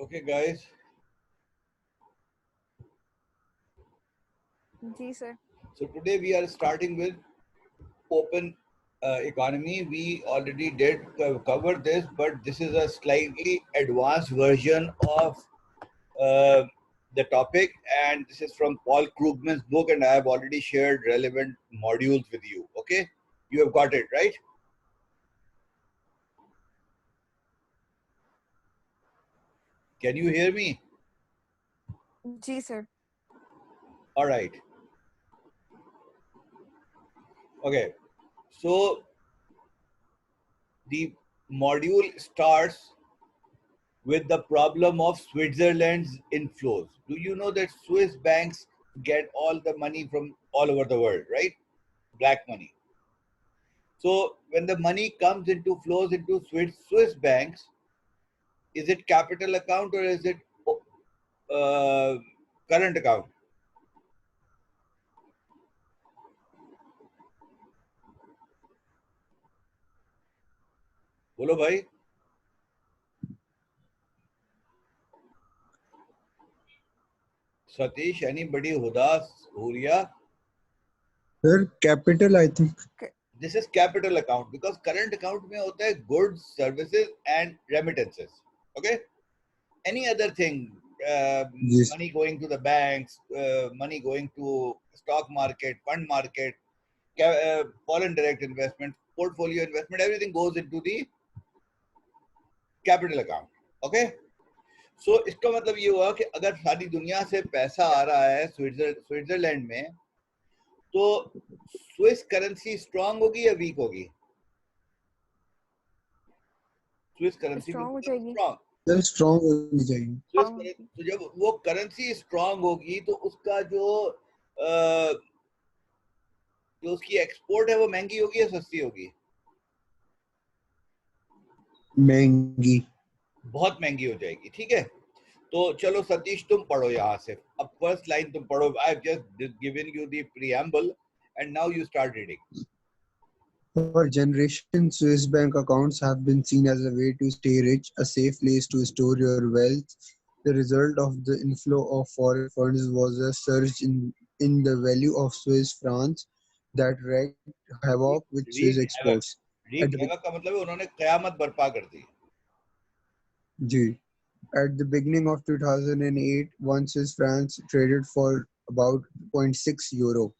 Okay, guys. जी sir. So today we are starting with open economy. We already did cover this, but this is a slightly advanced version of uh, the topic, and this is from Paul Krugman's book, and I have already shared relevant modules with you. Okay, you have got it, right? Can you hear me? जी sir. All right. Okay. So the module starts with the problem of Switzerland's inflows. Do you know that Swiss banks get all the money from all over the world, right? Black money. So when the money comes into flows into Swiss banks, is it capital account or is it uh, current account? बोलो भाई. Satish, anybody? Hudas, Huria? Sir, capital, I think. This is capital account because current account में होता है goods, services and remittances. Okay? Any other thing, Yes. money going to the banks, money going to stock market, fund market, foreign direct investment, portfolio investment, everything goes into the capital account. Okay? So इसका मतलब ये हुआ कि अगर सारी दुनिया से पैसा आ रहा है स्विट्जरलैंड में, तो स्विस करेंसी स्ट्रांग होगी या वीक होगी? स्विस करेंसी स्ट्रांग हो बिल्कुल जाएगी. स्ट्रांग. सर स्ट्रॉन्ग होनी चाहिए. तो जब वो करेंसी स्ट्रांग होगी तो उसका जो उसकी एक्सपोर्ट है वो महंगी होगी या सस्ती होगी? महंगी. बहुत महंगी हो जाएगी. ठीक है, तो चलो सतीश तुम पढ़ो यहाँ से. अब फर्स्ट लाइन तुम पढ़ो. I have just given you the preamble and now you start reading. For generations, Swiss bank accounts have been seen as a way to stay rich, a safe place to store your wealth. The result of the inflow of foreign funds was a surge in the value of Swiss francs that wreaked havoc with Swiss exports. Rig havoc का मतलब है उन्होंने कयामत बर्पा कर दी. जी. At the beginning of 2008, one Swiss franc traded for about 0.6 euro.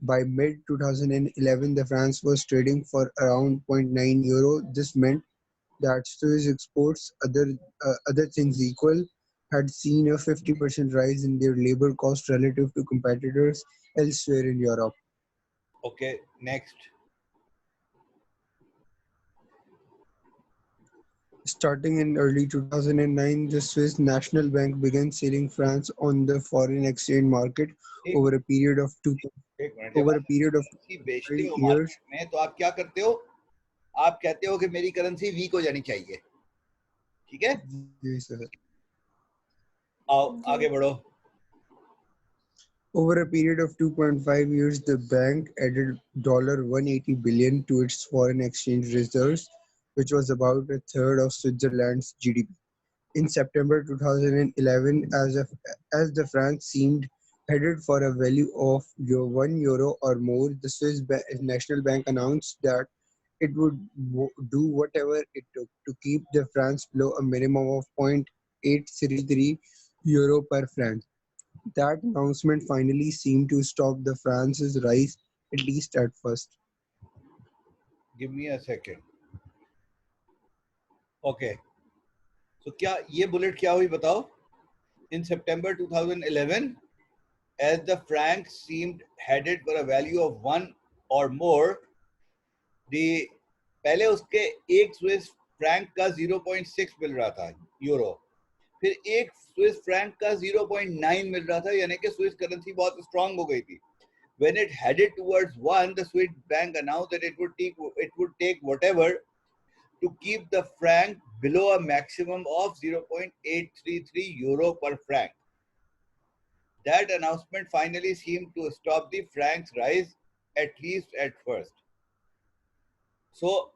By mid 2011, the franc was trading for around 0.9 euro. This meant that Swiss exports, other things equal, had seen a 50% rise in their labor cost relative to competitors elsewhere in Europe. Okay, next. Starting in early 2009, the Swiss National Bank began selling francs on the foreign exchange market over a period of two बेचते हो years. Market में तो आप क्या करते हो? आप कहते हो कि मेरी करेंसी वीक हो जानी चाहिए. ठीक है, जी सर. आओ आगे बढ़ो. Over a period of 2.5 years, the bank added $180 billion to its foreign exchange reserves, which was about a third of Switzerland's GDP. In September 2011, as the franc seemed headed for a value of €1 or more, the Swiss National Bank announced that it would do whatever it took to keep the franc below a minimum of €0.833 per franc. That announcement finally seemed to stop the francs rise, at least at first. Give me a second. Okay. So क्या ये bullet क्या हुई बताओ? In September 2011, as the franc seemed headed for a value of 1 or more, the पहले उसके एक Swiss franc का 0.6 मिल रहा था यूरो, फिर एक स्विस फ्रैंक का 0.9 मिल रहा था, यानी कि स्विस करेंसी बहुत स्ट्रांग हो गई थी. When it headed towards 1, the Swiss bank announced that it would take whatever to keep the franc below a maximum of 0.833 euro per franc. That announcement finally seemed to stop the franc's rise, at least at first. So,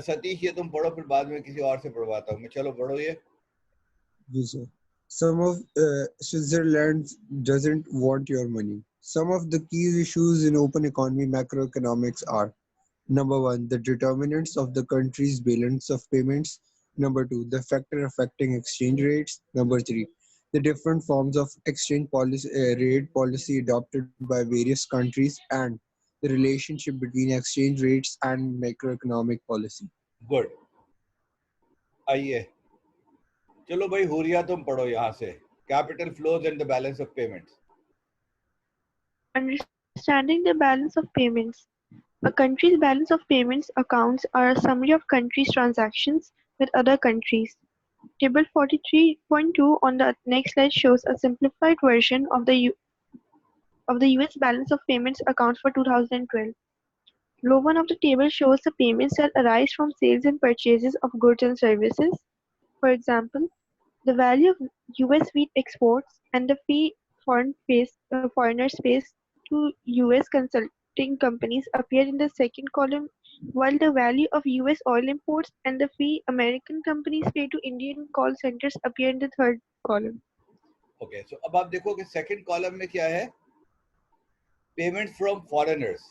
Satish ये तुम पढ़ो, फिर बाद में किसी और से पढ़वाता हूँ मैं. चलो पढ़ो ये. user. Some of Switzerland doesn't want your money. Some of the key issues in open economy macroeconomics are: number one, the determinants of the country's balance of payments. Number two, the factor affecting exchange rates. Number three, the different forms of exchange policy, rate policy adopted by various countries, and the relationship between exchange rates and macroeconomic policy. Good, आइए चलो भाई हुरिया तुम पढ़ो यहाँ से capital flows and the balance of payments. Understanding the balance of payments. A country's balance of payments accounts are a summary of countries' transactions with other countries. Table 43.2 on the next slide shows a simplified version of the US balance of payments accounts for 2012. Row 1 of the table shows the payments that arise from sales and purchases of goods and services. For example, the value of US wheat exports and the fee foreigners pays to US consulting companies appear in the second column, while the value of US oil imports and the fee American companies pay to Indian call centers appear in the third column. Okay, so अब आप देखो कि second column में क्या है, payment from foreigners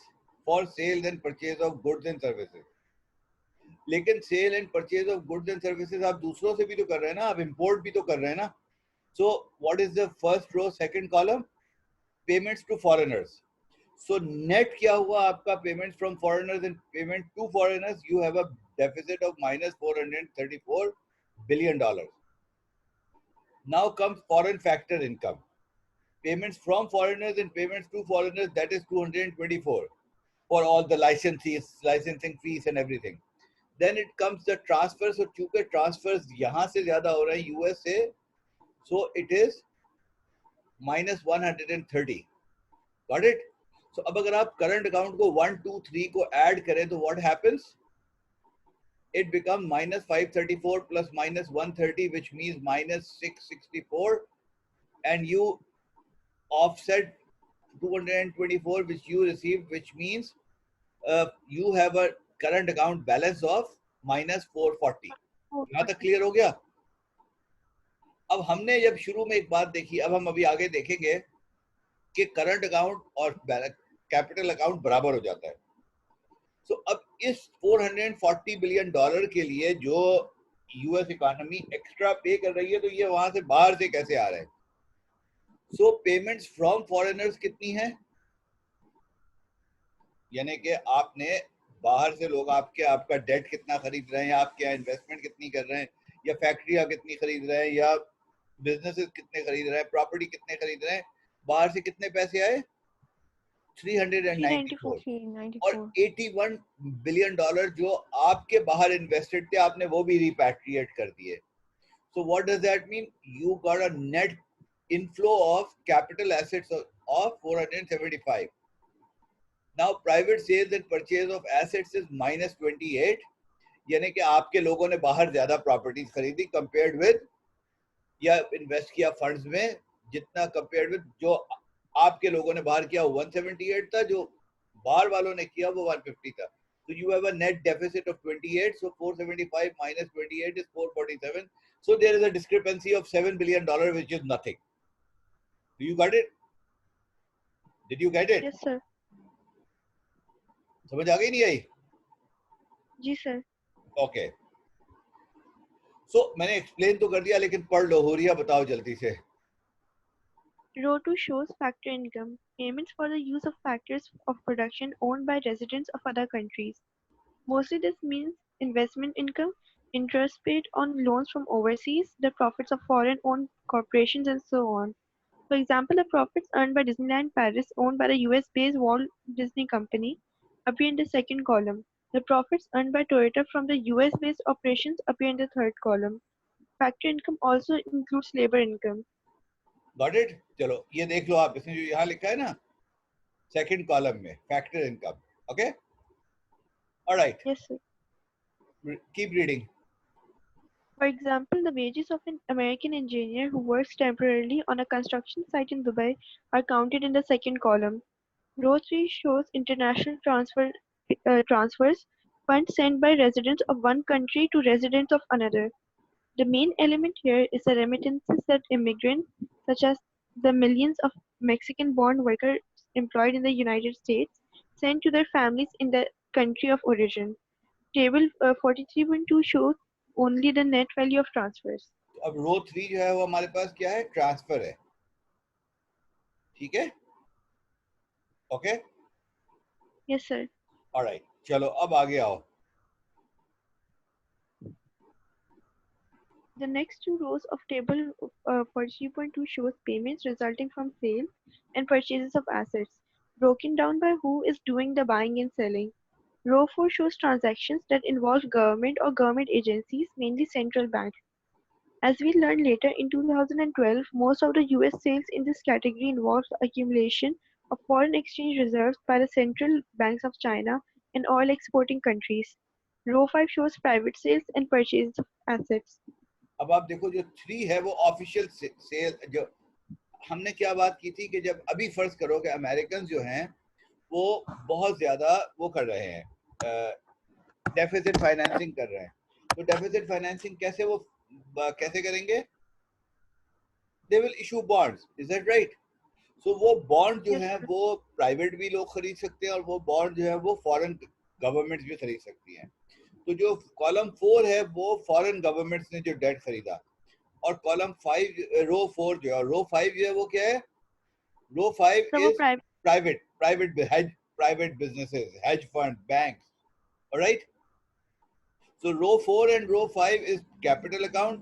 for sale and purchase of goods and services. लेकिन sale and purchase of goods and services आप दूसरों से भी तो कर रहे हैं ना, आप इंपोर्ट भी तो कर रहे हैं ना. So what is the first row second column? Payments to foreigners. So net क्या हुआ आपका? Payment from foreigners and payment to foreigners, you have a deficit of -$434 billion. Now comes foreign factor income. Payments from foreigners and payments to foreigners, that is 224 for all the licensing fees and everything. Then it comes the transfers. So चूंकि transfers यहाँ से ज़्यादा हो रहे हैं US से, so it is -130. Got it? So अब अगर आप current account को 1, 2, 3 को add करें तो what happens? It becomes -534 plus -130, which means -664, and you offset 224 which you received, which means you have a current account balance of -440. यहाँ तक clear हो गया? अब हमने जब शुरू में एक बात देखी, अब हम अभी आगे देखेंगे कि करंट अकाउंट और कैपिटल अकाउंट बराबर हो जाता है. सो अब इस $440 बिलियन के लिए जो यूएस इकोनॉमी एक्स्ट्रा पे कर रही है, तो ये वहां से बाहर से कैसे आ रहा है? सो पेमेंट्स फ्रॉम फॉरेनर्स कितनी है? यानी कि आपने बाहर से लोग आपका डेट कितना खरीद रहे हैं, आपके यहाँ इन्वेस्टमेंट कितनी कर रहे हैं, या फैक्ट्रियां कितनी खरीद रहे हैं, या बिजनेसेस कितने खरीद रहे हैं, प्रॉपर्टी कितने खरीद रहे हैं, बाहर से कितने पैसे आए? 394 और $81 बिलियन जो आपके बाहर इन्वेस्टेड थे, आपने वो भी रिपैट्रिएट कर दिए. So what does that mean? You got a net inflow of capital assets of 475. Now private sales and purchase of assets is -28, यानी कि आपके लोगों ने बाहर ज्यादा प्रॉपर्टीज खरीदी कंपेयर्ड विद, या इन्वेस्ट किया फंड्स में जितना कंपेयर्ड विद जो आपके लोगों ने बाहर किया 178 था, जो बाहर वालों ने किया वो 150 था. So you have a net deficit of 28. So 475 minus 28 is 447. So there is a discrepancy of $7 billion, which is nothing. Do you got it? Did you get it? Yes, sir. समझ आ गई नहीं आई? जी सर. Okay. So मैंने explain तो कर दिया, लेकिन पढ़ लो. हुरिया बताओ जल्दी से. Row 2 shows factor income, payments for the use of factors of production owned by residents of other countries. Mostly this means investment income, interest paid on loans from overseas, the profits of foreign-owned corporations, and so on. For example, the profits earned by Disneyland Paris, owned by the US-based Walt Disney Company, appear in the second column. The profits earned by Toyota from the US-based operations appear in the third column. Factor income also includes labor income. Got it? चलो ये देख लो आप, इसमें जो यहाँ लिखा है ना सेकंड कॉलम में, factor income. Okay, alright. Yes, sir. Keep reading. For example, the wages of an American engineer who works temporarily on a construction site in Dubai are counted in the second column. Row 3 shows international transfers, funds sent by residents of one country to residents of another. The main element here is the remittances that immigrants, such as the millions of Mexican-born workers employed in the United States, send to their families in the country of origin. Table 43.2 shows only the net value of transfers. अब रो 3 जो है वो हमारे पास क्या है, transfer है, ठीक है, ओके, Yes, sir. ऑलराइट, चलो अब आगे आओ. The next two rows of table 43.2 shows payments resulting from sales and purchases of assets, broken down by who is doing the buying and selling. Row 4 shows transactions that involve government or government agencies, mainly central banks. As we learned later, in 2012, most of the US sales in this category involves the accumulation of foreign exchange reserves by the central banks of China and oil exporting countries. Row 5 shows private sales and purchases of assets. अब आप देखो जो 3 है वो official cell, जो हमने क्या बात की थी कि जब अभी फर्ज करो कि अमेरिकन जो हैं वो बहुत ज्यादा वो कर रहे हैं, डेफिसिट फाइनेंसिंग कर रहे हैं, तो डेफिसिट फाइनेंसिंग कैसे वो कैसे करेंगे, they will issue bonds, is that right? So वो बॉन्ड जो Yes, है sir. वो प्राइवेट भी लोग खरीद सकते हैं और वो बॉन्ड जो है वो फॉरेन गवर्नमेंट्स भी खरीद सकती हैं. तो जो कॉलम 4 है वो फॉरेन गवर्नमेंट्स ने जो डेट खरीदा, और कॉलम 5 रो 4 जो है, रो 5 जो है वो क्या है, रो 5 So, is private businesses, hedge fund, banks, all right? So row 4 and row 5 is capital account,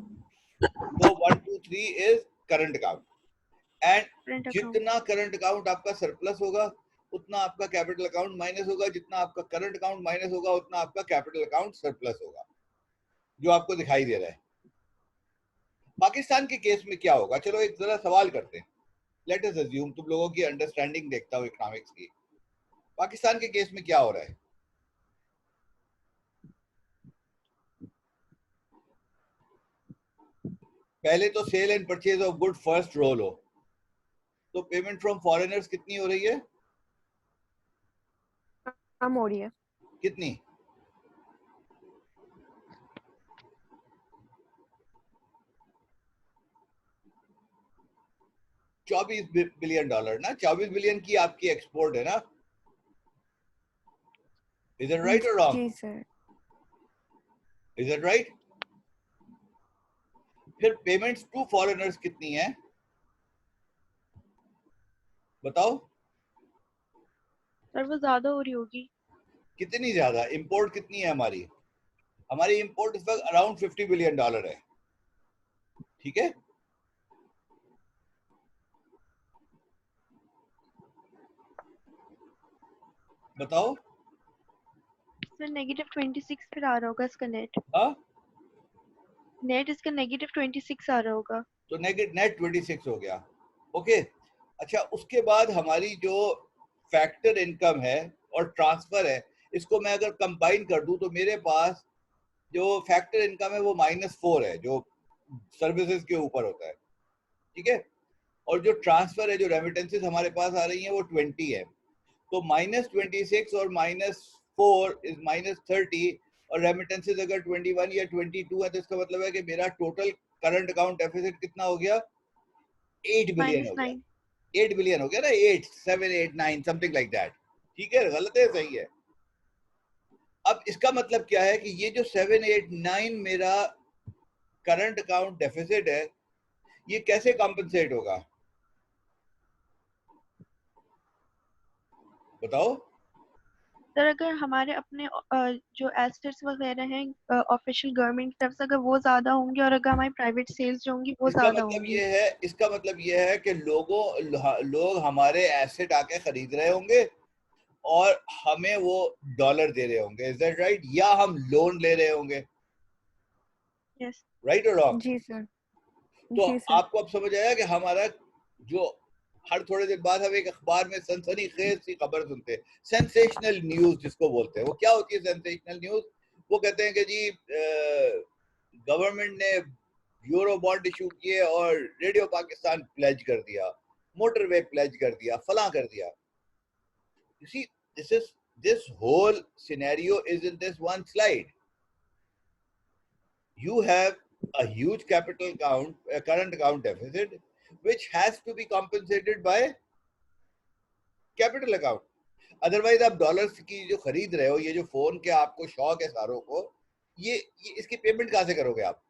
row 1 2 3 is current account, and current account. जितना करंट अकाउंट आपका सरप्लस होगा उतना आपका कैपिटल अकाउंट माइनस होगा, जितना आपका करंट अकाउंट माइनस होगा उतना आपका कैपिटल अकाउंट सरप्लस होगा, जो आपको दिखाई दे रहा है. पाकिस्तान के केस में क्या होगा, चलो एक जरा सवाल करते हैं, लेट अस अज्यूम, तुम लोगों की अंडरस्टैंडिंग देखता हूँ इकोनॉमिक्स की, पाकिस्तान के केस में क्या हो रहा है. पहले तो sale and purchase of good first row लो, तो पेमेंट फ्रॉम फॉरेनर्स कितनी हो रही है, कम हो रही है. कितनी, $24 बिलियन ना, 24 बिलियन की आपकी एक्सपोर्ट है ना, इज इट राइट और रॉन्ग? जी सर. Is it right? फिर पेमेंट्स टू फॉरेनर्स कितनी है बताओ, सर वो ज्यादा हो रही होगी. कितनी ज्यादा, इंपोर्ट कितनी है हमारी, हमारी इंपोर्ट इस वक्त अराउंड $50 बिलियन है, ठीक है, बताओ. सर नेगेटिव 26 फिर आ रहा होगा इसका नेट. हाँ, नेट इसका नेगेटिव 26 आ रहा होगा. तो नेट 26 हो गया, ओके. अच्छा, उसके बाद हमारी जो फैक्टर इनकम है और ट्रांसफर है, इसको मैं अगर कंबाइन कर दूं तो मेरे पास जो फैक्टर इनकम है वो -4 है, जो सर्विसेज के ऊपर होता है, ठीक है, और जो ट्रांसफर है, जो रेमिटेंसेस हमारे पास आ रही हैं वो 20 है, तो -26 और -4 इज -30, और रेमिटेंसेस अगर 21 या 22 है तो इसका मतलब है कि मेरा टोटल करंट अकाउंट डेफिसिट कितना हो गया, 8 बिलियन हो गया, 8 बिलियन हो गया ना, 8 7 8 9 समथिंग लाइक दैट, ठीक है, गलत है सही है. अब इसका मतलब क्या है कि ये जो 7 8 9 मेरा करंट अकाउंट डेफिसिट है, ये कैसे कॉम्पनसेट होगा बताओ. सर अगर हमारे अपने जो एसेट्स वगैरह हैं ऑफिशियल गवर्नमेंट की तरफ से, अगर वो ज्यादा होंगे और अगर हमारी प्राइवेट सेल्स जो होंगी वो ज्यादा होंगी. इसका मतलब ये है कि लोग हमारे एसेट आके खरीद रहे होंगे और हमें वो डॉलर दे रहे होंगे, इज दैट राइट, या हम लोन ले रहे होंगे, यस. राइट और रॉन्ग? जी सर. तो जी सर. आपको अब समझ आया कि हमारा जो हर थोड़े दिन बाद हम एक अखबार में सनसनीखेज सी खबर सुनते हैं, सेंसेशनल न्यूज जिसको बोलते हैं, वो क्या होती है सेंसेशनल न्यूज, वो कहते हैं कि जी गवर्नमेंट ने यूरो बॉन्ड इशू किए और रेडियो पाकिस्तान प्लेज कर दिया, मोटरवे प्लेज कर दिया, फला कर दिया. You see, this whole scenario is in this one slide. You have a huge capital account, a current account deficit, which has to be compensated by capital account. Otherwise आप dollars की जो खरीद रहे हो, ये जो फोन के आपको शौक है सारों को, ये इसकी पेमेंट कहां से करोगे आप?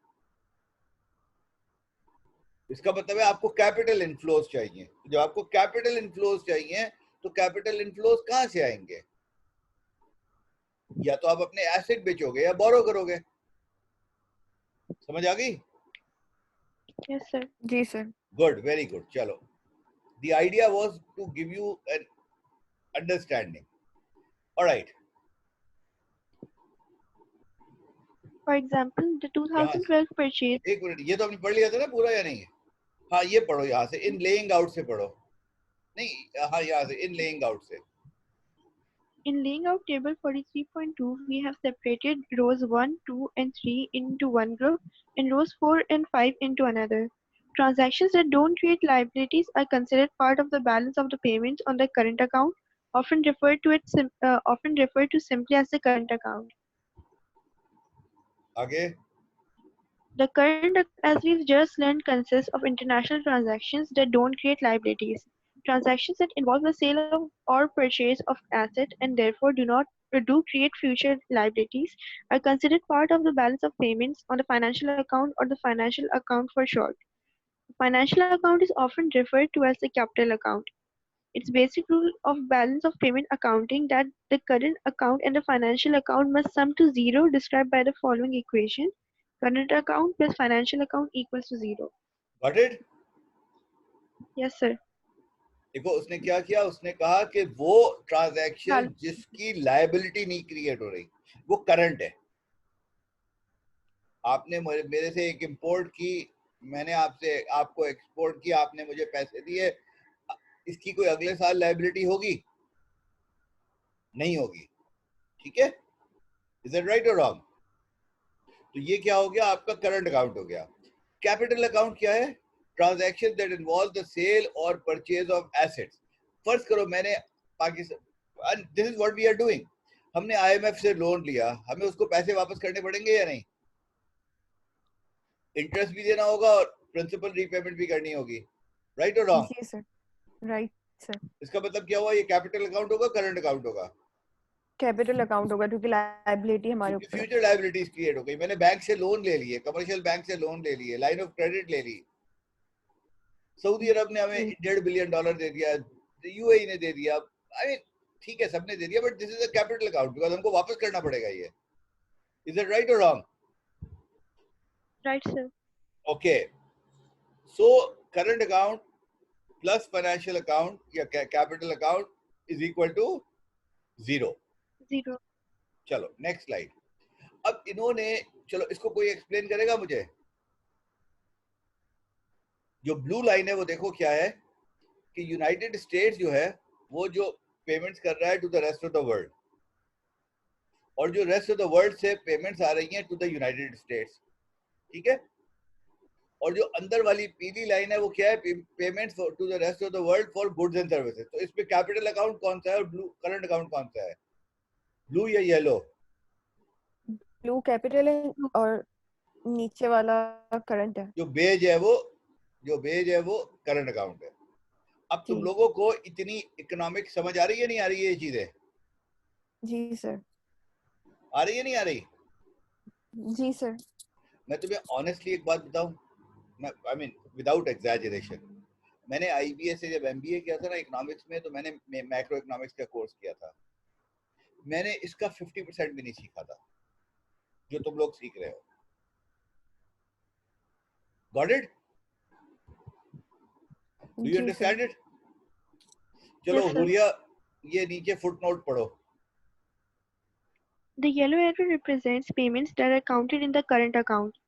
इसका मतलब है आपको कैपिटल इनफ्लोज चाहिए। जब आपको कैपिटल इनफ्लोज चाहिए तो कैपिटल इनफ्लोज कहां से आएंगे? या तो आप अपने एसेट बेचोगे या बोरो करोगे। समझ आ गई? Yes, sir. जी सर। Good, very good. चलो, the idea was to give you an understanding. All right. For example, the 2012 purchase. एक मिनट, ये तो हमने पढ़ लिया था ना पूरा या नहीं? हाँ, ये पढ़ो यहाँ से, इन लेइंग आउट से पढ़ो। नहीं, हाँ यहाँ से इन लेइंग आउट से। In laying out table 43.2, we have separated rows 1, 2, and 3 into one group and rows 4 and 5 into another. Transactions that don't create liabilities are considered part of the balance of the payments on the current account, often referred to simply as the current account. आगे The current, as we've just learned, consists of international transactions that don't create liabilities. Transactions that involve the sale of or purchase of asset and therefore do create future liabilities are considered part of the balance of payments on the financial account or the financial account for short. The financial account is often referred to as the capital account. Its basic rule of balance of payment accounting that the current account and the financial account must sum to zero, described by the following equation. Current account plus financial account equals to 0. Got it? Yes, sir. देखो उसने क्या किया, उसने कहा कि वो transaction जिसकी liability नहीं क्रिएट हो रही वो करंट है। आपने मेरे से एक इंपोर्ट की, मैंने आपको एक्सपोर्ट किया, आपने मुझे पैसे दिए, इसकी कोई अगले साल लायबिलिटी होगी? नहीं होगी। ठीक है? इज इट राइट और रॉन्ग? तो ये क्या हो गया? आपका करंट अकाउंट हो गया। कैपिटल अकाउंट क्या है? Transaction that involve the sale और परचेज ऑफ एसेट्स। फर्ज करो मैंने Pakistan, this is what we are doing, हमने आईएमएफ से लोन लिया, हमें उसको पैसे वापस करने पड़ेंगे या नहीं? इंटरेस्ट भी देना होगा और प्रिंसिपल रीपेमेंट भी करनी होगी। राइट और रॉन्ग? जी सर, राइट सर। इसका मतलब क्या हुआ? ये कैपिटल अकाउंट होगा, करंट अकाउंट होगा? कैपिटल अकाउंट होगा, क्योंकि लायबिलिटी हमारे ऊपर, फ्यूचर लायबिलिटीज क्रिएट हो गई। मैंने बैंक से लोन ले लिए, कमर्शियल बैंक से लोन ले लिए, लाइन ऑफ क्रेडिट ले ली, सऊदी अरब ने हमें $1.5 बिलियन दे दिया, यूएई ने दे दिया, आई मीन ठीक है सबने दे दिया, but this is a capital account because हमको वापस करना पड़ेगा ये। इज इट राइट और wrong? Right sir. Okay, so current account plus financial account या capital account is equal to 0। चलो नेक्स्ट स्लाइड। अब इन्होंने, चलो इसको कोई एक्सप्लेन करेगा मुझे? जो ब्लू लाइन है वो देखो क्या है कि यूनाइटेड स्टेट्स जो है वो जो पेमेंट्स कर रहा है to the rest of the world, और जो रेस्ट ऑफ द वर्ल्ड से पेमेंट्स आ रही हैं टू द यूनाइटेड स्टेट्स। ठीक है? और जो अंदर वाली पीली लाइन है वो क्या है? Payments to the rest of the world for goods and services. तो इसमें कैपिटल अकाउंट कौन सा है और ब्लू करंट अकाउंट कौन सा है? ब्लू या येलो? ब्लू कैपिटल है और नीचे वाला करंट है। जो बेज है वो करंट अकाउंट है। अब तुम लोगों को इतनी इकोनॉमिक समझ आ रही है नहीं आ रही है ये चीजें? जी सर। आ रही है नहीं आ रही? जी सर। मैं तुम्हें ऑनेस्टली एक बात बताऊं, आई मीन विदाउट एग्जैजरेशन, मैंने आईबीए से जब एमबीए किया था ना इकोनॉमिक्स में, तो मैंने मैक्रो इकोनॉमिक्स का कोर्स किया था, मैंने इसका 50% भी नहीं सीखा था जो तुम लोग सीख रहे हो। Got it? Do you understand it? चलो हुरिया, ये नीचे फुटनोट पढ़ो। The yellow arrow represents payments that are counted in the current account.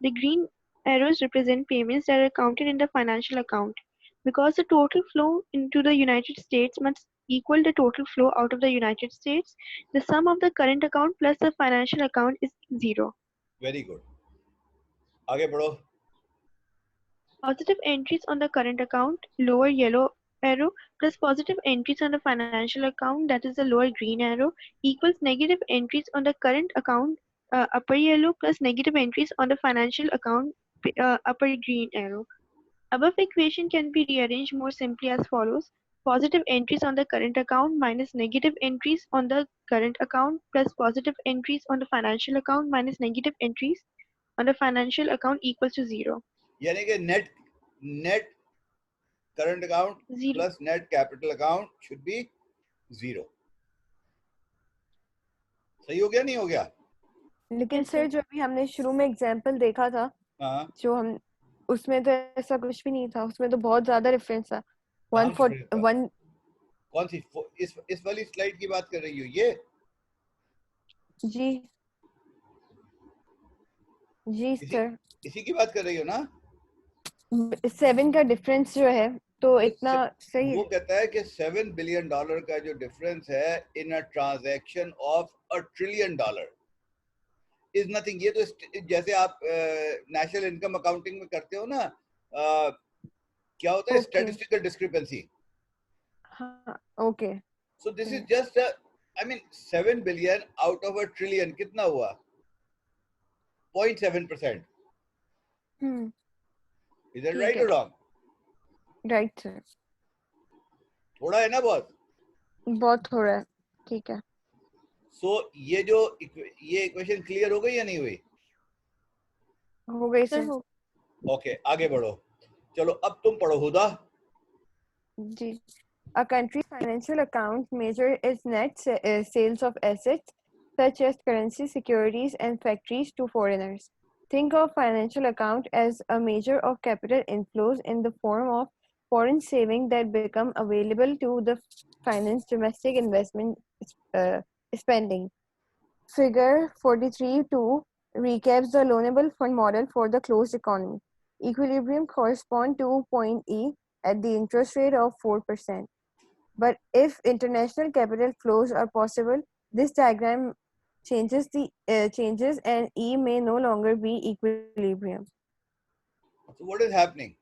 The green arrows represent payments that are counted in the financial account. Because the total flow into the United States must equal the total flow out of the United States, the sum of the current account plus the financial account is 0. Very good. आगे बढ़ो। Positive entries on the current account, lower yellow arrow, plus positive entries on the financial account, that is the lower green arrow, equals negative entries on the current account, upper yellow, plus negative entries on the financial account, upper green arrow. Above equation can be rearranged more simply as follows. Positive entries on the current account minus negative entries on the current account plus positive entries on the financial account minus negative entries on the financial account equals to 0. यानी कि net current account 0. plus net capital account should be 0. सही हो गया नहीं हो गया? लेकिन Yes, sir sir. जो अभी हमने शुरू में एग्जांपल देखा था, हाँ, जो हम उसमें तो ऐसा कुछ भी नहीं था, उसमें तो बहुत ज्यादा डिफरेंस था. कहाँ difference था? 141. कौन सी इस वाली स्लाइड की बात कर रही हो? ये जी जी सर, इसी की बात कर रही हो ना? 7 का डिफरेंस जो है तो इतना सही वो है. कहता है कि $7 बिलियन का जो डिफरेंस है in a transaction of $1 trillion is nothing. ये तो जैसे आप नेशनल इनकम अकाउंटिंग में करते हो ना, क्या होता है? Okay. Statistical discrepancy. हाँ, okay. So this is just I mean 7 billion out of $1 trillion कितना हुआ? 0.7%. इज इट ठीक राइट है. और रॉन्ग? राइट सर, थोड़ा है ना बहुत. बहुत थोड़ा है. ठीक है. सो ये इक्वेशन क्लियर हो गई या नहीं हुई? हो गई Sir, सर. ओके, आगे बढ़ो. चलो अब तुम पढ़ो हुदा. जी. A country's financial accounts measure its net sales of assets such as currency, securities, and factories to foreigners. Think of financial account as a measure of capital inflows in the form of foreign saving that become available to the finance domestic investment spending. Figure 43.2 recaps the loanable fund model for the closed economy. Equilibrium corresponds to point E at the interest rate of 4%. But if international capital flows are possible, this diagram changes and E may no longer be equilibrium. So what is happening?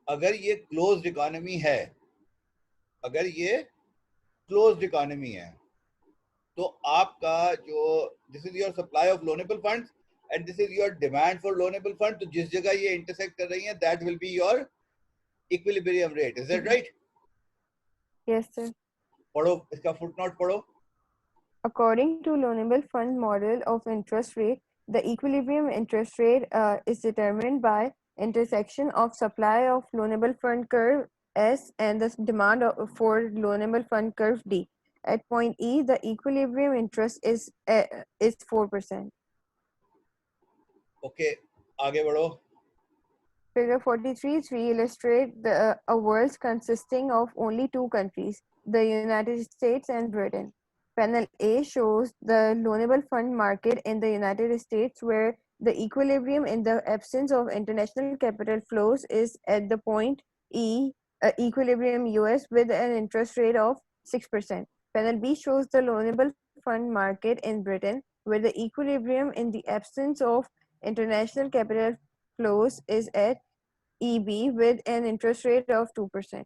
अगर ये closed economy है, तो आपका जो this is your supply of loanable funds and this is your demand for loanable fund, तो जिस जगह ये इंटरसेक्ट कर रही हैं that will be your equilibrium rate. Is that right? Yes, sir. पढ़ो इसका फुटनोट पढ़ो. According to loanable fund model of interest rate, the equilibrium interest rate is determined by intersection of supply of loanable fund curve S and the demand for loanable fund curve D. At point E, the equilibrium interest is 4%. Okay, आगे बढ़ो. Figure 43.3 illustrates a world consisting of only two countries, the United States and Britain. Panel A shows the loanable fund market in the United States where the equilibrium in the absence of international capital flows is at the point E, equilibrium US with an interest rate of 6%. Panel B shows the loanable fund market in Britain where the equilibrium in the absence of international capital flows is at EB with an interest rate of 2%.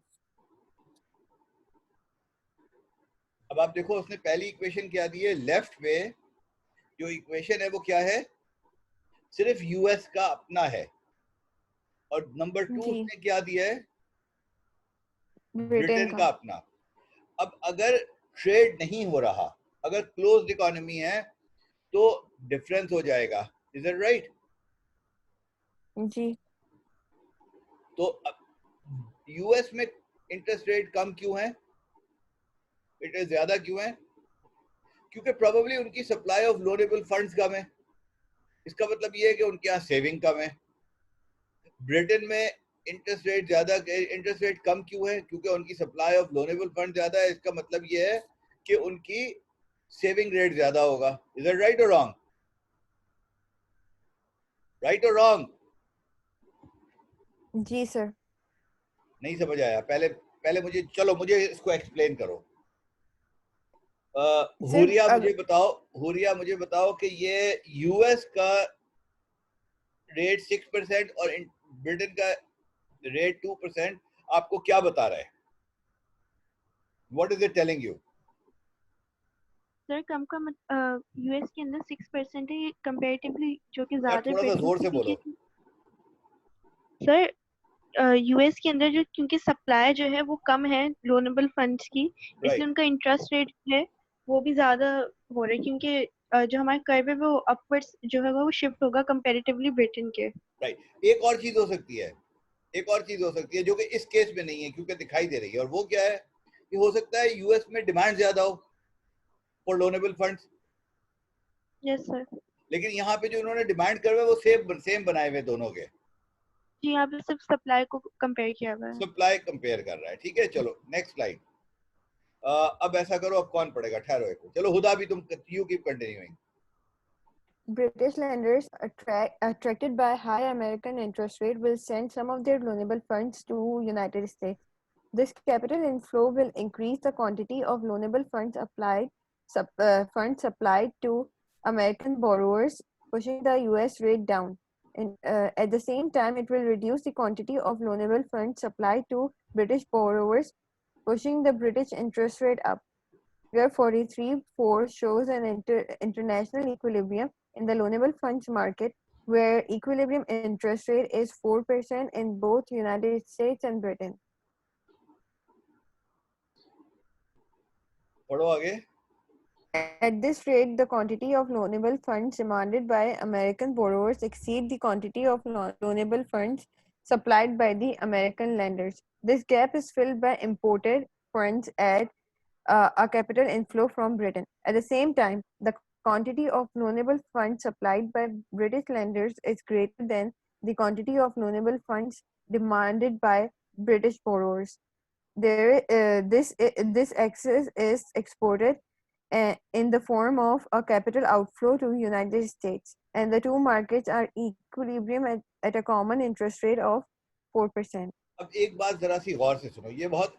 अब आप देखो उसने पहली equation क्या दी है. Left में जो equation है वो क्या है? सिर्फ यूएस का अपना है. और नंबर 2 उसने क्या दिया है? ब्रिटेन का अपना. अब अगर ट्रेड नहीं हो रहा, अगर क्लोज्ड इकोनॉमी है, तो डिफरेंस हो जाएगा. Is it right? जी. तो यूएस में इंटरेस्ट रेट कम क्यों है? इट इज ज्यादा क्यों है? क्योंकि प्रोबेबली उनकी सप्लाई ऑफ लोनेबल फंड्स कम है. इसका मतलब ये है कि उनके यहाँ सेविंग कम है. ब्रिटेन में इंटरेस्ट रेट कम क्यों है? क्योंकि उनकी सप्लाई ऑफ लोनेबल फंड ज्यादा है. इसका मतलब ये है कि उनकी सेविंग रेट ज्यादा होगा. इज इट राइट और रॉन्ग? राइट और रॉन्ग? जी सर. नहीं समझ आया. पहले मुझे इसको एक्सप्लेन करो. हुरिया मुझे बताओ कि ये यूएस का रेट 6% और ब्रिटेन का रेट 2% आपको क्या बता रहा है? What is it telling you? Sir कम का यूएस के अंदर 6% है कंपैरेटिवली, जो कि यार ज्यादा थोड़ा सा ब्रिटेन जोर से, से बोलो। क्योंकि सर यूएस के अंदर जो क्योंकि सप्लाई जो है वो कम है लोनेबल फंड्स की, इसलिए राइट उनका इंटरेस्ट रेट है वो भी ज्यादा हो रहा है, क्योंकि जो हमारा कर्व है वो अपवर्ड्स जो है वो शिफ्ट होगा कंपैरेटिवली ब्रिटेन के। राइट। एक और चीज हो सकती है, एक और चीज हो सकती है जो कि इस केस में नहीं है क्योंकि दिखाई दे रही है, और वो क्या है कि हो सकता है यूएस में डिमांड ज्यादा हो for loanable funds, yes sir. लेकिन यहाँ पे जो उन्होंने डिमांड कर वो सेम बनाए हुए दोनों के, जी यहाँ पे सिर्फ सप्लाई को कंपेयर किया हुआ है। सप्लाई कंपेयर कर रहा है। ठीक है, चलो नेक्स्ट स्लाइड। अब ऐसा करो, अब कौन पढ़ेगा, ठहरो एक, चलो हुदा भी तुम, you keep continuing. British lenders attracted by high American interest rate will send some of their loanable funds to United States. This capital inflow will increase the quantity of loanable funds supplied to American borrowers, pushing the US rate down. At the same time, it will reduce the quantity of loanable funds supplied to British borrowers, pushing the British interest rate up. Figure 43.4 shows an international equilibrium in the loanable funds market, where equilibrium interest rate is 4% in both United States and Britain. पढ़ो आगे। At this rate, the quantity of loanable funds demanded by American borrowers exceed the quantity of loanable funds supplied by the American lenders. This gap is filled by imported funds at a capital inflow from Britain. At the same time, the quantity of loanable funds supplied by British lenders is greater than the quantity of loanable funds demanded by British borrowers. This excess is exported in the form of a capital outflow to United States, and the two markets are equilibrium at a common interest rate of 4%. अब एक बात जरा सी गौर से सुनो, ये बहुत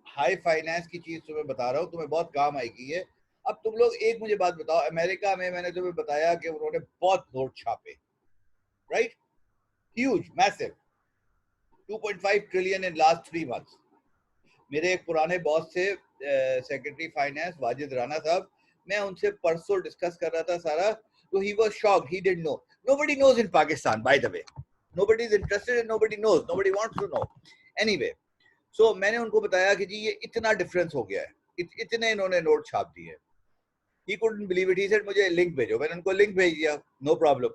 high finance की चीज तुम्हें बता रहा हूँ, तुम्हें बहुत काम आएगी ये। अब तुम लोग एक मुझे बात बताओ, अमेरिका में मैंने तुम्हें बताया कि उन्होंने बहुत नोट छापे, right, huge massive 2.5 trillion in last 3 months. मेरे एक पुराने बॉस थे सेक्रेटरी फाइनेंस वाजिद राणा साहब, मैं उनसे परसों डिस्कस कर रहा था सारा, तो he was shocked, he didn't know, nobody knows in Pakistan, by the way, nobody is interested and nobody knows, nobody wants to know. Anyway, so मैंने उनको बताया कि जी ये इतना डिफरेंस हो गया है, इतने इन्होंने नोट छाप दिए। He couldn't believe it, he said मुझे लिंक भेजो, मैंने उनको लिंक भेज दिया, नो प्रॉब्लम।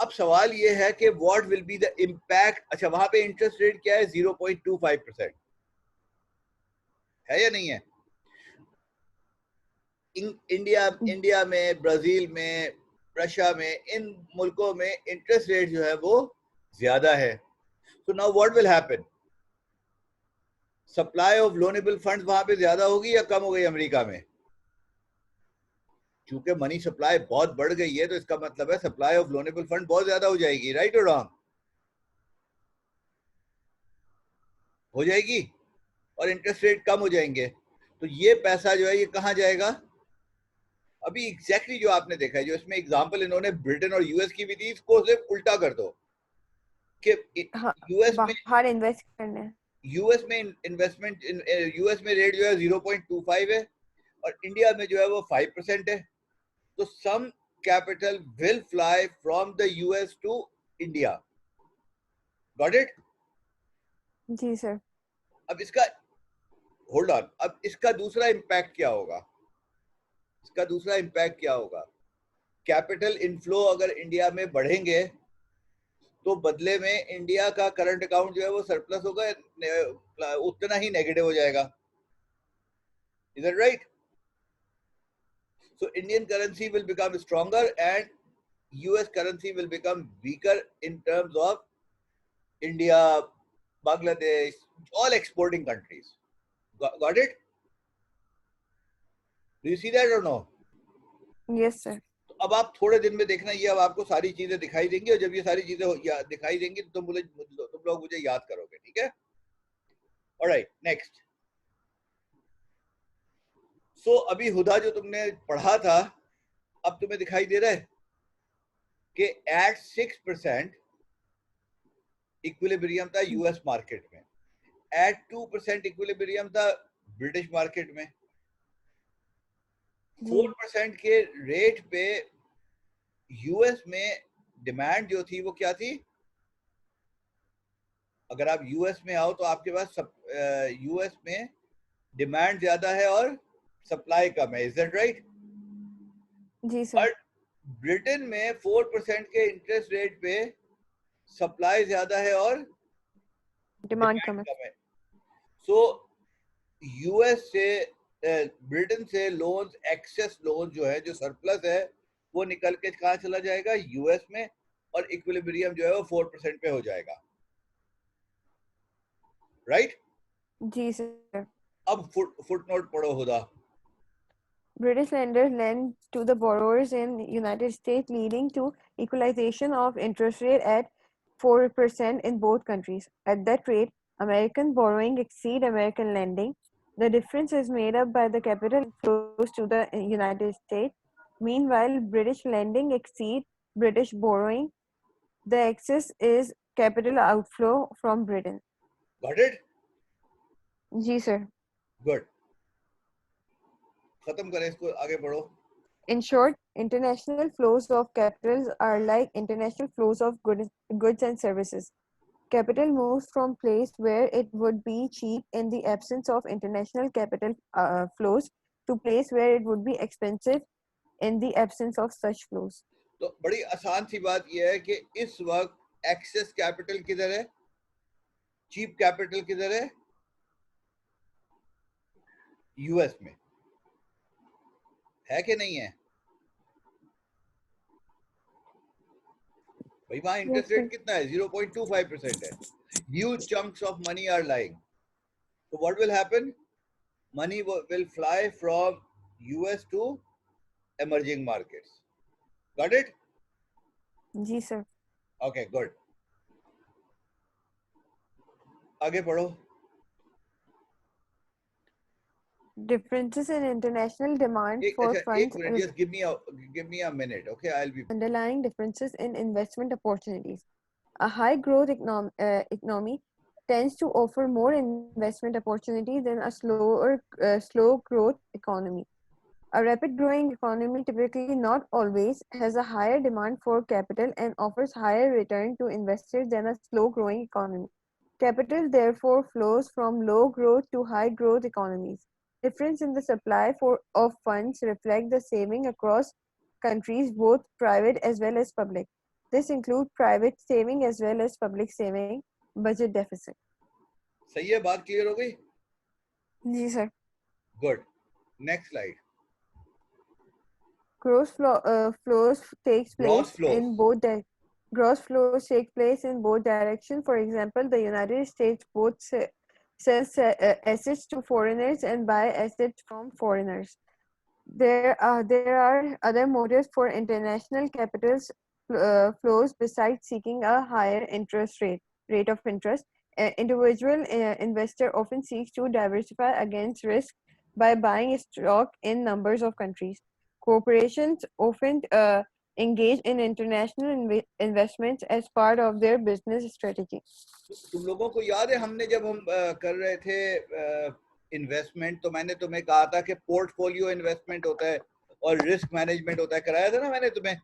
अब सवाल ये है कि what will be the impact. अच्छा, वहां पे इंटरेस्ट रेट क्या है, 0.25% है या नहीं है? इंडिया में, ब्राजील में, रशिया में, इन मुल्कों में इंटरेस्ट रेट जो है वो ज्यादा है। So now what will happen, supply of loanable funds वहां पे ज्यादा होगी या कम हो गई अमेरिका में? क्योंकि मनी सप्लाई बहुत बढ़ गई है, तो इसका मतलब है सप्लाई ऑफ लोनेबल फंड बहुत ज्यादा हो जाएगी, राइट और रॉन्ग? हो जाएगी, और इंटरेस्ट रेट कम हो जाएंगे, तो ये पैसा जो है ये कहाँ जाएगा? अभी एग्जैक्टली जो आपने देखा है, जो इसमें एग्जांपल इन्होंने ब्रिटेन और यूएस की भी दी, इसको सिर्फ उल्टा कर दो कि यूएस में बाहर इन्वेस्ट करना है, यूएस में इन्वेस्टमेंट, यूएस में रेट जो है 0.25 है और इंडिया में जो है वो 5% है, तो some capital will fly from the US to India. Got it? जी सर। अब इसका होल्ड ऑन, अब इसका दूसरा इंपैक्ट क्या होगा? इसका दूसरा इंपैक्ट क्या होगा? कैपिटल इनफ्लो अगर इंडिया में बढ़ेंगे तो बदले में इंडिया का करंट अकाउंट जो है वो सरप्लस होगा, उतना ही नेगेटिव हो जाएगा। Is that right? So Indian currency will become stronger and US currency will become weaker in terms of India, Bangladesh, all exporting countries. Got it? Do you see that or no? Yes sir. तो अब आप थोड़े दिन में देखना, ये अब आपको सारी चीजें दिखाई देंगी, और जब ये सारी चीजें दिखाई देंगी तो तुम लोग मुझे याद करोगे, ठीक है? Alright, next. सो अभी हुदा जो तुमने पढ़ा था, अब तुम्हें दिखाई दे रहा है कि एट 6% इक्विलिब्रियम था यूएस मार्केट में, एट 2% इक्विलिब्रियम था ब्रिटिश मार्केट में। जी 4% के रेट पे यूएस में डिमांड जो थी वो क्या थी? अगर आप यूएस में आओ तो आपके पास यूएस में डिमांड ज्यादा है और सप्लाई कम है, इज दैट राइट? जी सर बट ब्रिटेन में 4% के इंटरेस्ट रेट पे सप्लाई ज्यादा है और डिमांड डिमांड कम है कम है। सो यूएस से ब्रिटेन से लोन्स, एक्सेस लोन जो है, जो सरप्लस है, वो निकल के कहाँ चला जाएगा? यूएस में, और इक्विलिब्रियम जो है वो 4% पे हो जाएगा, राइट? जी सर अब फुटनोट पढ़ो खुदा। British lenders lend to the borrowers in United States, leading to equalization of interest rate at 4% in both countries. At that rate, American borrowing exceed American lending. The difference is made up by the capital flows to the United States. Meanwhile, British lending exceed British borrowing. The excess is capital outflow from Britain. Got it? जी sir. Good, खत्म करें इसको, आगे बढ़ो। In short, international flows of capitals are like international flows of goods and services. Capital moves from place where it would be cheap in the absence of international capital flows to place where it would be expensive in the absence of such flows. तो बड़ी आसान सी बात यह है कि इस वक्त access capital किधर है, चीप कैपिटल किधर है? यूएस में है कि नहीं है? भाई वहां Yes, इंटरेस्ट sir. रेट कितना है? 0.25% है। Huge chunks of money are lying. So what will happen? Money will fly from US to emerging markets. Got it? Ji, sir. Okay, good. आगे पढ़ो। Differences in international demand एक for अच्छा, एक funds minute, just give me a minute, okay? I'll be underlying differences in investment opportunities. A high growth economy tends to offer more investment opportunities than a slow growth economy. A rapid growing economy typically, not always, has a higher demand for capital and offers higher return to investors than a slow growing economy. Capital therefore flows from low growth to high growth economies. Difference in the supply of funds reflect the saving across countries, both private as well as public. This includes private saving as well as public saving, budget deficit. सही है, बात clear हो गई? जी sir. Good. Next slide. Flows takes Gross place flows. in both gross flows take place in both directions. For example, the United States both sells assets to foreigners and buy assets from foreigners. There are other motives for international capitals flows besides seeking a higher rate of interest. Individual investor often seeks to diversify against risk by buying stock in numbers of countries. Corporations often engage in international investments as part of their business strategy. तुम लोगों को याद है हमने जब हम कर रहे थे इन्वेस्टमेंट, तो मैंने तुम्हें कहा था कि पोर्टफोलियो इन्वेस्टमेंट होता है और रिस्क मैनेजमेंट होता है, कराया था ना मैंने तुम्हें?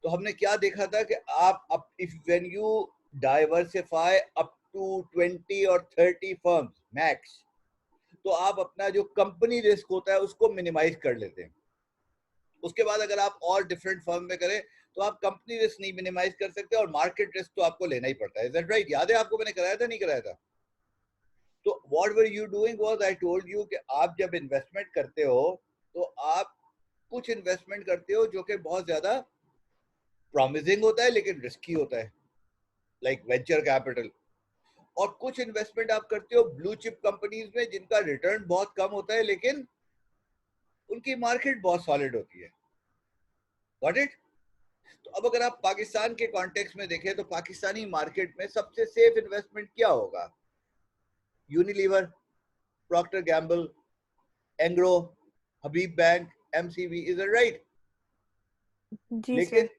तो हमने क्या देखा था कि आप if when you diversify up to 20 और 30 फर्म्स मैक्स, तो आप अपना जो कंपनी रिस्क होता है उसको मिनिमाइज कर लेते हैं। उसके बाद अगर आप और डिफरेंट फर्म में करें तो आप कंपनी रिस्क नहीं मिनिमाइज कर सकते और मार्केट रिस्क तो आपको लेना ही पड़ता है। Is that right? याद है आपको मैंने कराया था, नहीं कराया था? तो what were you doing was, I told you कि आप जब इन्वेस्टमेंट करते हो तो आप कुछ इन्वेस्टमेंट करते हो जो कि बहुत ज्यादा प्रॉमिसिंग होता है लेकिन रिस्की होता है, लाइक वेंचर कैपिटल, और कुछ इन्वेस्टमेंट आप करते हो ब्लू चिप कंपनीज में जिनका रिटर्न बहुत कम होता है लेकिन उनकी मार्केट बहुत सॉलिड होती है। Got it? तो अब अगर आप पाकिस्तान के कॉन्टेक्स्ट में देखें तो पाकिस्तानी मार्केट में सबसे सेफ इन्वेस्टमेंट क्या होगा? Unilever, Procter Gamble, Engro, Habib Bank, MCB, is it right? जी लेकिन सर.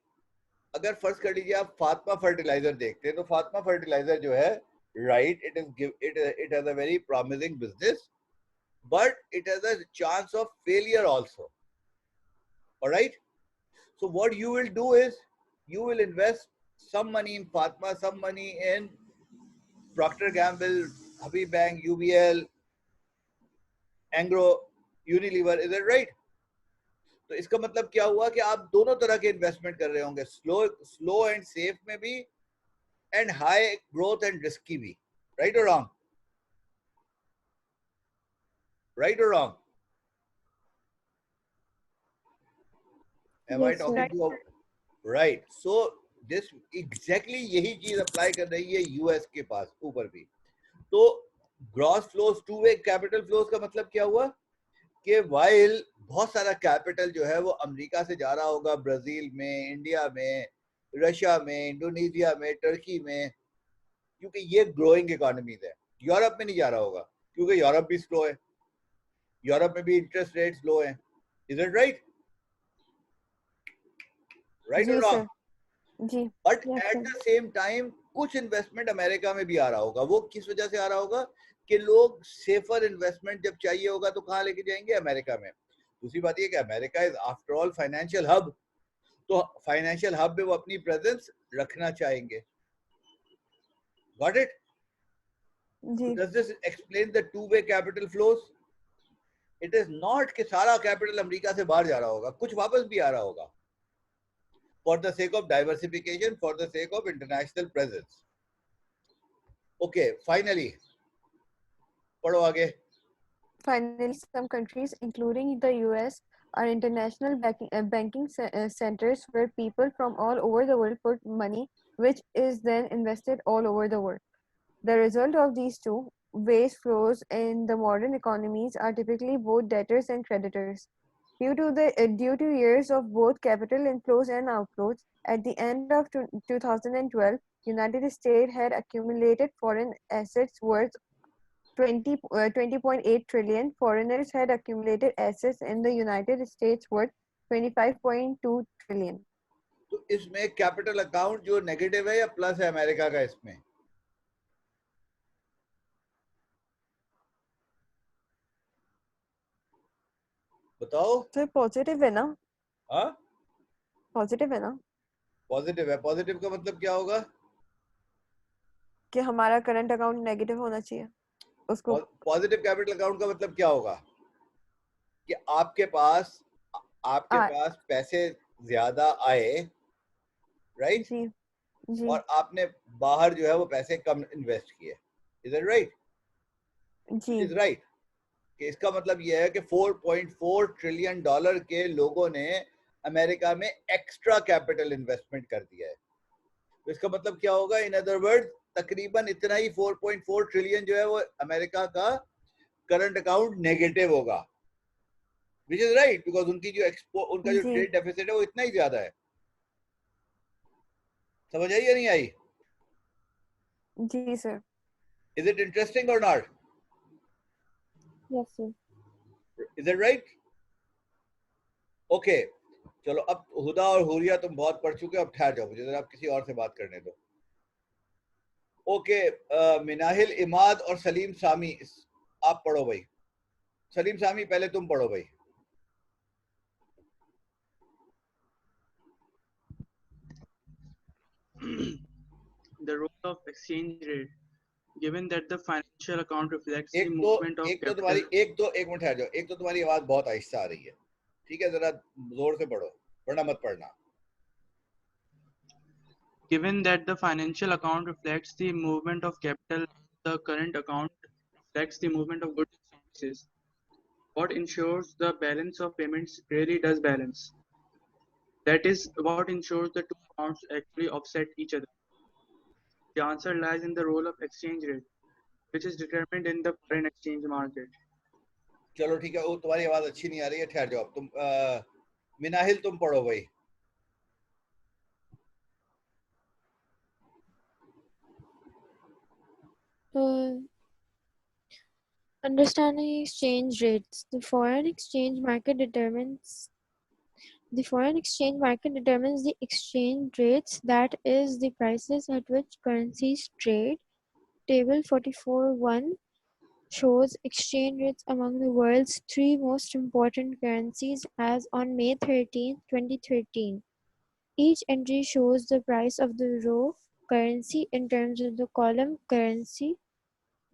अगर फर्ज कर लीजिए आप फातिमा फर्टिलाइजर देखते हैं तो फातिमा फर्टिलाइजर जो है, right, it has a very promising business, but it has a chance of failure also. All right. So what you will do is you will invest some money in Fatma, some money in Procter Gamble, Habib Bank, UBL, Anglo, Unilever. Is that right? तो इसका मतलब क्या हुआ कि आप दोनों तरह के इन्वेस्टमेंट कर रहे होंगे, स्लो एंड सेफ में भी and high growth and risky भी. राइट और रॉन्ग? राइट और wrong? Am I Yes, talking sir. to you? Right. So this exactly यही चीज अप्लाई कर रही है यूएस के पास ऊपर भी. तो gross flows, to way capital flows का मतलब क्या हुआ कि वाइल बहुत सारा कैपिटल जो है वो अमेरिका से जा रहा होगा ब्राजील में, इंडिया में, रशिया में, इंडोनेशिया में, टर्की में, क्योंकि ये ग्रोइंग इकोनॉमीज है. यूरोप में नहीं जा रहा होगा क्योंकि यूरोप भी स्लो है, यूरोप में भी इंटरेस्ट रेट्स लो है. Is it right? राइट जी और सर. रॉन्ग? जी. But Yes, at sir. The same time कुछ इन्वेस्टमेंट अमेरिका में भी आ रहा होगा. वो किस वजह से आ रहा होगा कि लोग सेफर इन्वेस्टमेंट जब चाहिए होगा तो कहाँ लेके जाएंगे? अमेरिका में. दूसरी बात ये कि America is after all financial hub, तो फाइनेंशियल हब में वो अपनी प्रेजेंस रखना चाहेंगे. Got it? जी. Does this explain the two way capital flows? It is not कि सारा कैपिटल अमेरिका से बाहर जा रहा होगा, कुछ वापस भी आ रहा होगा. For the sake of diversification, for the sake of international presence. Okay, finally, पढ़ो आगे. Finally, some countries, including the US, are international banking centers where people from all over the world put money, which is then invested all over the world. The result of these two ways flows in the modern economies are typically both debtors and creditors. Due to years of both capital inflows and outflows, at the end of 2012, United States had accumulated foreign assets worth 20.8 trillion. Foreigners had accumulated assets in the United States worth 25.2 trillion. तो इसमें capital account जो negative है या plus है America का? इसमें बताओ. Sir positive है ना? हाँ, पॉजिटिव है ना? पॉजिटिव है. पॉजिटिव का मतलब क्या होगा? कि हमारा करंट अकाउंट नेगेटिव होना चाहिए उसको. पॉजिटिव कैपिटल अकाउंट का मतलब क्या होगा कि आपके पास पैसे ज्यादा आए, राइट? जी. जी. और आपने बाहर जो है वो पैसे कम इन्वेस्ट किए. Is it right? जी. इज राइट कि इसका मतलब यह है कि 4.4 ट्रिलियन डॉलर के लोगों ने अमेरिका में एक्स्ट्रा कैपिटल इन्वेस्टमेंट कर दिया है. तो इसका मतलब क्या होगा? इन अदर वर्ड तकरीबन इतना ही 4.4 ट्रिलियन जो है वो अमेरिका का करंट अकाउंट नेगेटिव होगा. विच इज राइट, बिकॉज उनका जो जी. ट्रेड डेफिसिट है वो इतना ही ज्यादा है. समझ आई या नहीं आई? जी सर. इज इट इंटरेस्टिंग और not? Yes sir. Is it right? Okay, चलो अब हुदा और हुरिया तुम बहुत पढ़ चुके हो, अब ठहर जाओ, मुझे जरा आप किसी और से बात करने दो. ओके, मिनाहिल इमाद और सलीम सामी आप पढ़ो भाई. सलीम सामी पहले तुम पढ़ो भाई. The role of exchange rate, given that the financial account reflects the एक movement of तो capital. तुम्हारी एक मिनट ठहर जाओ. एक तो तुम्हारी आवाज बहुत आहिस्ता आ रही है, ठीक है? जरा जोर से पढ़ो, वरना मत पढ़ना. Given that the financial account reflects the movement of capital, the current account reflects the movement of goods and services. What ensures the balance of payments really does balance. That is what ensures the two amounts actually offset each other. The answer lies in the role of exchange rate, which is determined in the foreign exchange market. चलो ठीक है, वो तुम्हारी आवाज अच्छी नहीं आ रही है, ठहर जाओ. तुम मिनाहिल तुम पढ़ो भाई. Understanding exchange rates. The foreign exchange market determines the exchange rates, that is, the prices at which currencies trade. Table 44.1 shows exchange rates among the world's 3 most important currencies as on May 13, 2013. Each entry shows the price of the row currency in terms of the column currency.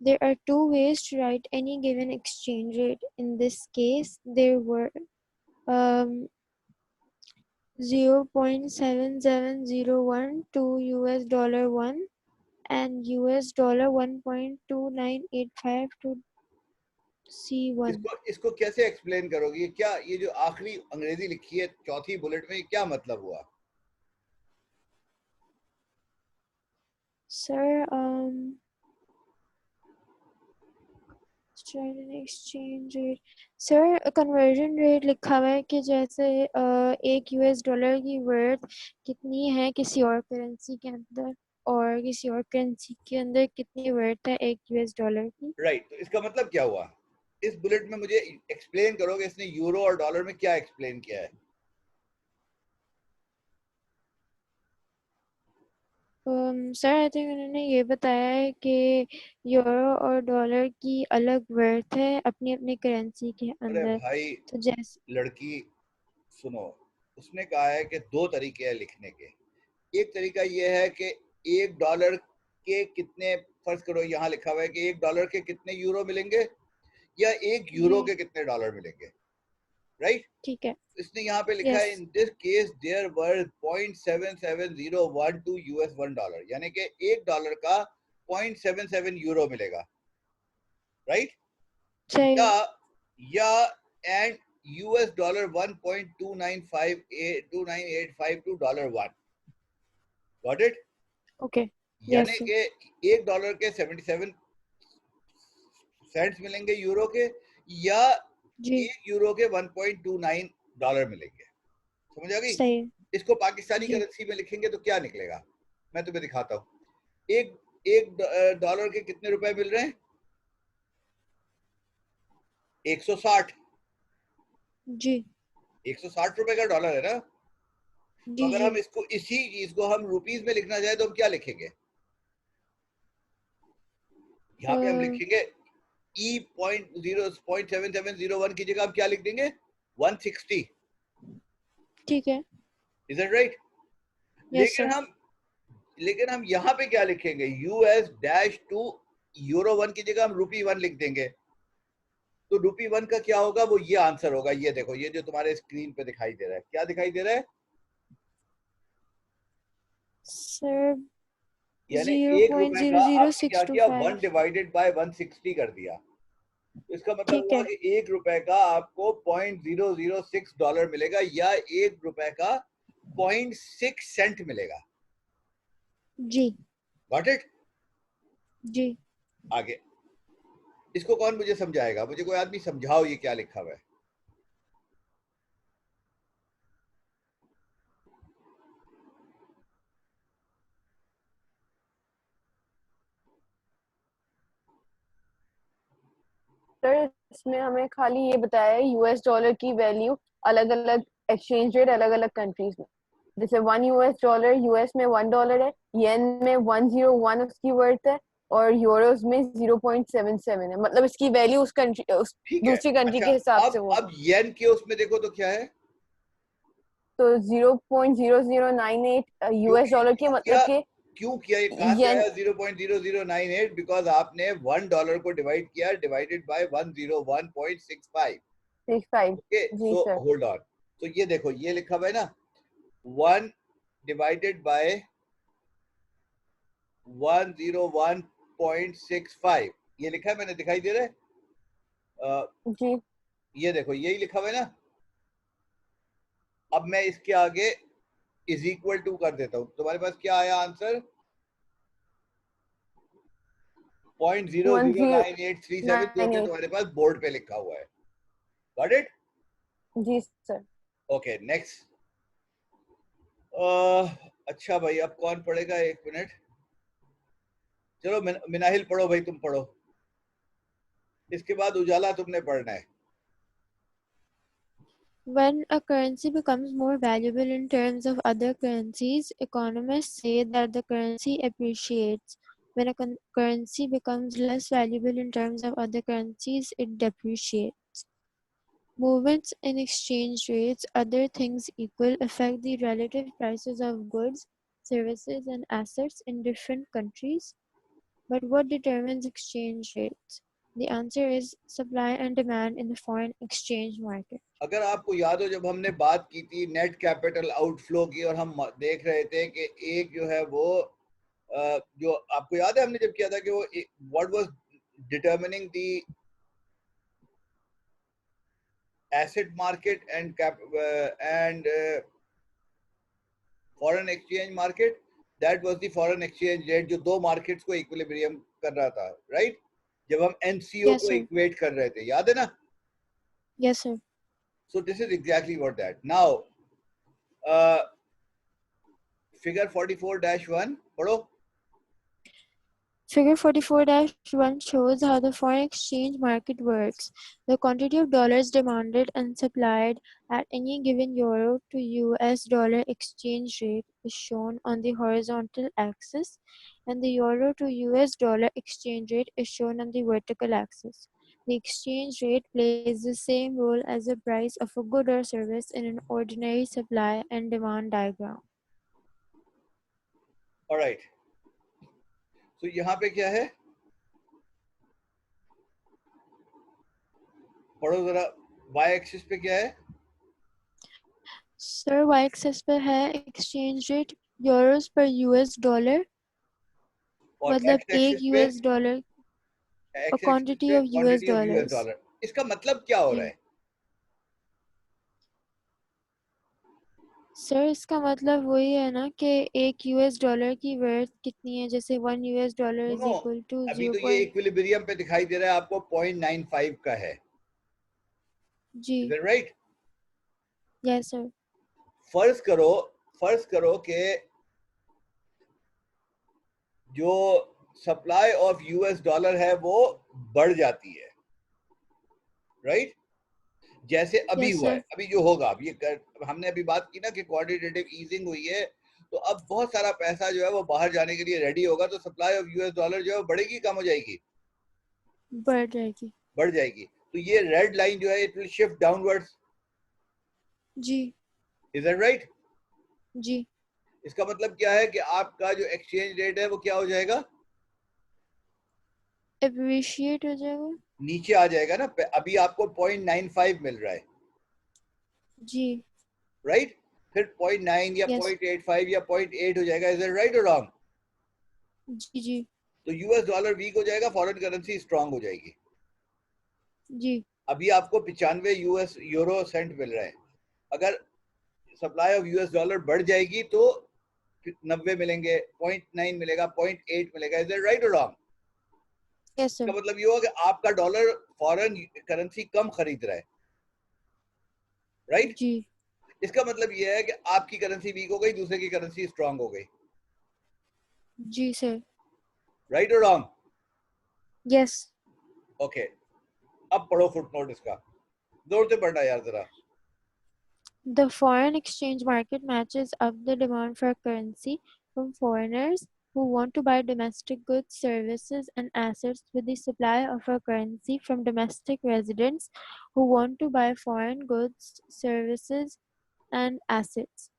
There are two ways to write any given exchange rate. In this case, there were 0.7701 to US dollar 1 and US dollar 1.2985 to C1. इसको कैसे explain करोगे? ये क्या, ये जो आखिरी अंग्रेजी लिखी है चौथी बुलेट में, क्या मतलब हुआ? Sir, exchange rate. Sir, conversion rate लिखा हुआ है कि जैसे एक US डॉलर की वर्थ कितनी है किसी और करेंसी के अंदर और किसी और करेंसी के अंदर कितनी वर्थ है एक US डॉलर की. राइट, तो इसका मतलब क्या हुआ? इस बुलेट में मुझे एक्सप्लेन करोगे इसने यूरो और डॉलर में क्या एक्सप्लेन किया है? सर आई थिंक उन्होंने ये बताया है कि यूरो और डॉलर की अलग वर्थ है अपनी अपनी करेंसी के अरे अंदर. भाई तो जैसे लड़की सुनो, उसने कहा है कि दो तरीके हैं लिखने के. एक तरीका ये है कि एक डॉलर के कितने, फर्ज करो यहाँ लिखा हुआ है कि एक डॉलर के कितने यूरो मिलेंगे या एक यूरो के कितने डॉलर मिलेंगे, राइट? ठीक है. इसने यहाँ पे लिखा है Yes. In this case there were 0.7701 to US $1, यानी कि एक डॉलर का 0.77 यूरो मिलेगा, राइट? सही. या and US dollar 1.2985 to dollar 1. Got it? Okay. यानी Yes, sir. कि एक डॉलर के 77 सेंट्स मिलेंगे यूरो के, या जी. एक यूरो के 1.29 डॉलर मिलेंगे. समझ आ गई? सही. इसको पाकिस्तानी जी. करेंसी में लिखेंगे तो क्या निकलेगा? मैं तुम्हें दिखाता हूँ. एक डॉलर के कितने रुपए मिल रहे हैं? 160. जी. 160 रुपए का डॉलर है ना? तो जी. अगर जी. हम इसको इसी चीज को हम रुपीस में लिखना चाहे तो हम क्या लिखेंगे? यहाँ पे हम लिखेंगे E.0.7701 की जगह हम क्या लिख देंगे? 160. ठीक है. Is that right? Yes, sir. लेकिन हम यहाँ पे क्या लिखेंगे? US-2 यूरो 1 की जगह हम रूपी 1 लिख देंगे. तो रूपी 1 का क्या होगा? वो ये आंसर होगा. ये देखो, ये जो तुम्हारे स्क्रीन पे दिखाई दे रहा है, क्या दिखाई दे रहा है? Sir, यानी एक रुपए का आपने क्या किया? 1 0.00625. डिवाइडेड बाय 160 कर दिया. तो इसका मतलब ठीक हुआ है. कि एक रुपए का आपको 0.006 डॉलर मिलेगा, या एक रुपए का 0.6 सेंट मिलेगा. जी. Got it? जी. आगे इसको कौन मुझे समझाएगा? मुझे कोई आदमी समझाओ ये क्या लिखा हुआ है. सर इसमें हमें खाली ये बताया है यूएस डॉलर की वैल्यू अलग अलग एक्सचेंज रेट अलग अलग कंट्रीज में. जैसे 1 यूएस डॉलर यूएस में $1 है, येन में 101 उसकी वर्थ है, और यूरोज में 0.77 है. मतलब इसकी वैल्यू उस कंट्री उस ठीक है. दूसरी कंट्री अच्छा, के हिसाब से वो. अब येन के उसमें देखो तो क्या है? तो 0.0098 यूएस डॉलर के मतलब के क्यों किया? ये कहां से येन आया 0.0098? बिकॉज आपने $1 को डिवाइड किया, डिवाइडेड बाय 101.65. 65. ओके, जी सो सर. Hold on. तो ये देखो, ये लिखा हुआ है ना, 1 डिवाइडेड बाय 101.65. ये लिखा है, मैंने दिखाई दे रहा है? जी. ये देखो, यही लिखा हुआ है ना. अब मैं इसके आगे इज इक्वल टू कर देता हूं. तुम्हारे पास क्या आया आंसर? 0.009837, जो कि तुम्हारे पास बोर्ड पे लिखा हुआ है. Got it? जी सर. Okay, next. अच्छा भाई, अब कौन पढ़ेगा? एक मिनट. चलो मिनाहिल पढ़ो भाई, तुम पढ़ो. इसके बाद उजाला तुमने पढ़ना है. When a currency becomes more valuable in terms of other currencies, economists say that the currency appreciates. When a currency becomes less valuable in terms of other currencies, it depreciates. Movements in exchange rates, other things equal, affect the relative prices of goods, services, and assets in different countries. But what determines exchange rates? The answer is supply and demand in the foreign exchange market. अगर आपको याद हो जब हमने बात की थी net capital outflow की और हम देख रहे थे कि एक जो है वो जो आपको याद है हमने जब किया था कि वो what was determining the asset market and foreign exchange market, that was the foreign exchange rate जो दो मार्केट्स को इक्विलिब्रियम कर रहा था, राइट? जब हम एनसीओ Yes, को sir. इक्वेट कर रहे थे, याद है ना? Yes, sir. So this is exactly what that. Now, figure 44-1, पढ़ो. Figure 44-1 shows how the foreign exchange market works. The quantity of dollars demanded and supplied at any given euro to US dollar exchange rate is shown on the horizontal axis, and the euro to US dollar exchange rate is shown on the vertical axis. The exchange rate plays the same role as the price of a good or service in an ordinary supply and demand diagram. All right. So यहाँ पे क्या है? पढ़ो जरा. Y-axis पे क्या है? Sir, y-axis पे है exchange rate euros per US dollar, और मतलब एक X-axis पे US dollar, a X-axis quantity पे of US quantity of US dollars. dollar. इसका मतलब क्या हो जी. रहा है? सर इसका मतलब वही है ना कि एक US डॉलर की वर्थ कितनी है, जैसे 1 US डॉलर इज सुनो, इक्वल टू अभी 0. तो ये इक्विलिब्रियम पे दिखाई दे रहा है आपको 0.95 का है. जी. Is that right? Yes sir. फर्ज करो कि जो सप्लाई ऑफ यूएस डॉलर है वो बढ़ जाती है, राइट? जैसे अभी Yes, हुआ है, sir. अभी जो होगा, अब ये हमने अभी बात की ना कि क्वांटिटेटिव ईजिंग हुई है, तो अब बहुत सारा पैसा जो है वो बाहर जाने के लिए रेडी होगा, तो सप्लाई ऑफ यूएस डॉलर जो है बढ़ेगी, कम हो जाएगी? बढ़ जाएगी. बढ़ जाएगी. तो ये रेड लाइन जो है इट विल शिफ्ट डाउनवर्ड्स. जी. Is that right? जी. इसका मतलब क्या है कि आपका जो एक्सचेंज रेट है वो क्या हो जाएगा? एप्रिशिएट हो जाएगा. नीचे आ जाएगा ना. अभी आपको 0.95 मिल रहा है, जी. राइट? फिर 0.9 या Yes. 0.85 या 0.8 हो जाएगा. इज दैट राइट और रॉन्ग? जी. जी. तो यूएस डॉलर वीक हो जाएगा, फॉरेन करेंसी स्ट्रांग हो जाएगी. जी. अभी आपको 95 यूएस यूरो सेंट मिल रहा है. अगर सप्लाई ऑफ यूएस डॉलर बढ़ जाएगी तो 90 मिलेंगे, 0.9 मिलेगा, 0.8 मिलेगा. इज दैट राइट और रॉन्ग? यस इसका सर. मतलब ये होगा कि आपका डॉलर फॉरेन करेंसी कम खरीद रहा है, राइट? जी. इसका मतलब ये है कि आपकी करेंसी वीक हो गई, दूसरे की करेंसी स्ट्रांग हो गई. जी सर. राइट और रॉन्ग? यस. ओके. अब पढ़ो फुटनोट इसका. जोर से पढ़ना यार जरा. The foreign exchange market matches up the demand for currency from foreigners who want to buy domestic goods, services, and assets with the supply of a currency from domestic residents who want to buy foreign goods, services, and assets.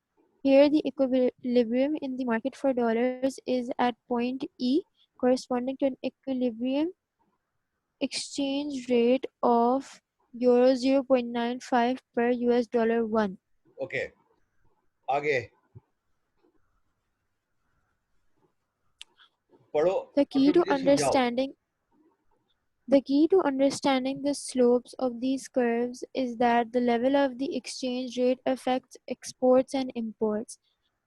Here, the equilibrium in the market for dollars is at point E, corresponding to an equilibrium exchange rate of euro 0.95 per US dollar 1. Okay. आगे पढ़ो The और key फिर to मुझे समझाओ. understanding the slopes of these curves is that the level of the exchange rate affects exports and imports.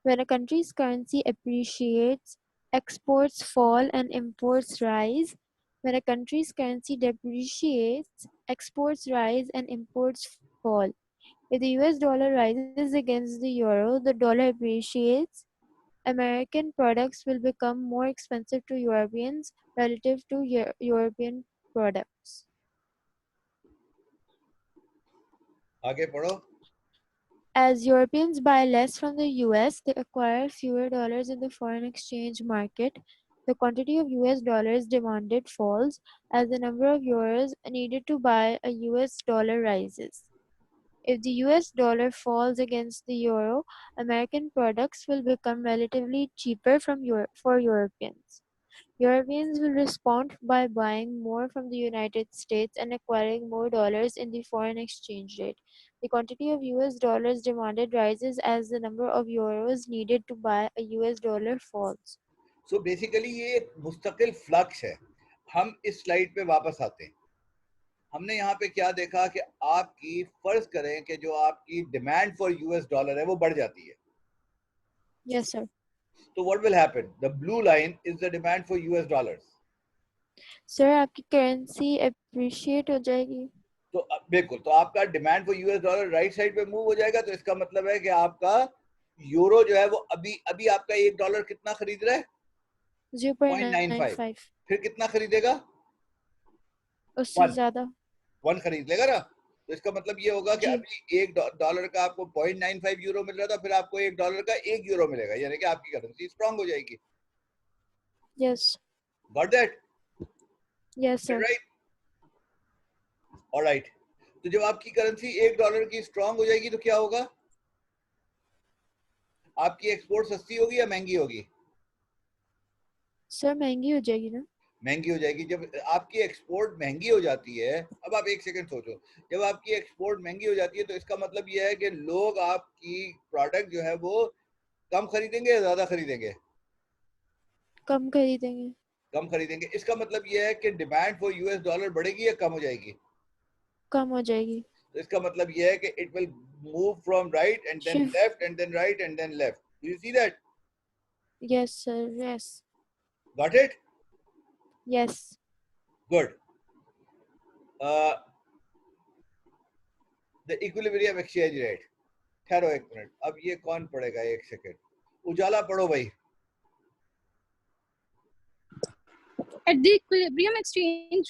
When a country's currency appreciates, exports fall and imports rise. When a country's currency depreciates, exports rise and imports fall. If the US dollar rises against the euro, the dollar appreciates. American products will become more expensive to Europeans relative to European products. आगे पढ़ो. As Europeans buy less from the US, they acquire fewer dollars in the foreign exchange market. The quantity of US dollars demanded falls as the number of euros needed to buy a US dollar rises. If the US dollar falls against the euro, American products will become relatively cheaper for Europeans. Europeans will respond by buying more from the United States and acquiring more dollars in the foreign exchange rate. The quantity of US dollars demanded rises as the number of euros needed to buy a US dollar falls. So basically ये एक मुस्तकिल flux है. हम इस slide पे वापस आते हैं. हमने यहाँ पे क्या देखा कि आपकी फर्ज करें कि जो आपकी डिमांड फॉर यूएस डॉलर है वो बढ़ जाती है. Yes, sir. तो what will happen? The blue line is the demand for US dollars. Sir आपकी करेंसी अप्रिशिएट हो जाएगी. तो बिल्कुल, तो आपका demand for US dollar right side पे मूव हो जाएगा. तो इसका मतलब है कि आपका यूरो जो है वो अभी आपका $1 कितना खरीद रहा है? 0.95. फिर कितना खरीदेगा? उससे ज्यादा 1 खरीद लेगा ना. तो इसका मतलब ये होगा कि जी. अभी $1 का आपको 0.95 यूरो मिल रहा था, फिर आपको $1 का 1 यूरो मिलेगा, यानी कि आपकी करेंसी स्ट्रांग हो जाएगी. Yes. Got that? Yes sir. Right. Alright. तो जब आपकी करेंसी $1 की स्ट्रांग हो जाएगी तो क्या होगा? आपकी एक्सपोर्ट सस्ती होगी या महंगी होगी? सर महंगी हो जाएगी ना. महंगी हो जाएगी. जब आपकी एक्सपोर्ट महंगी हो जाती है, अब आप एक सेकंड सोचो, जब आपकी एक्सपोर्ट महंगी हो जाती है तो इसका मतलब यह है कि लोग आपकी प्रोडक्ट जो है वो कम खरीदेंगे या ज्यादा खरीदेंगे? कम खरीदेंगे. कम खरीदेंगे. इसका मतलब यह है कि डिमांड फॉर यूएस डॉलर बढ़ेगी या कम हो जाएगी? कम हो जाएगी. तो इसका मतलब यह है कि it will move from right end then Shift. Left end then right end then left. Do you see that? Yes sir. Yes. Got it? Yes. Good. The equilibrium exchange rate. ठहरो एक मिनट, अब ये कौन पढ़ेगा? एक second. उजाला पढ़ो भाई. At the equilibrium exchange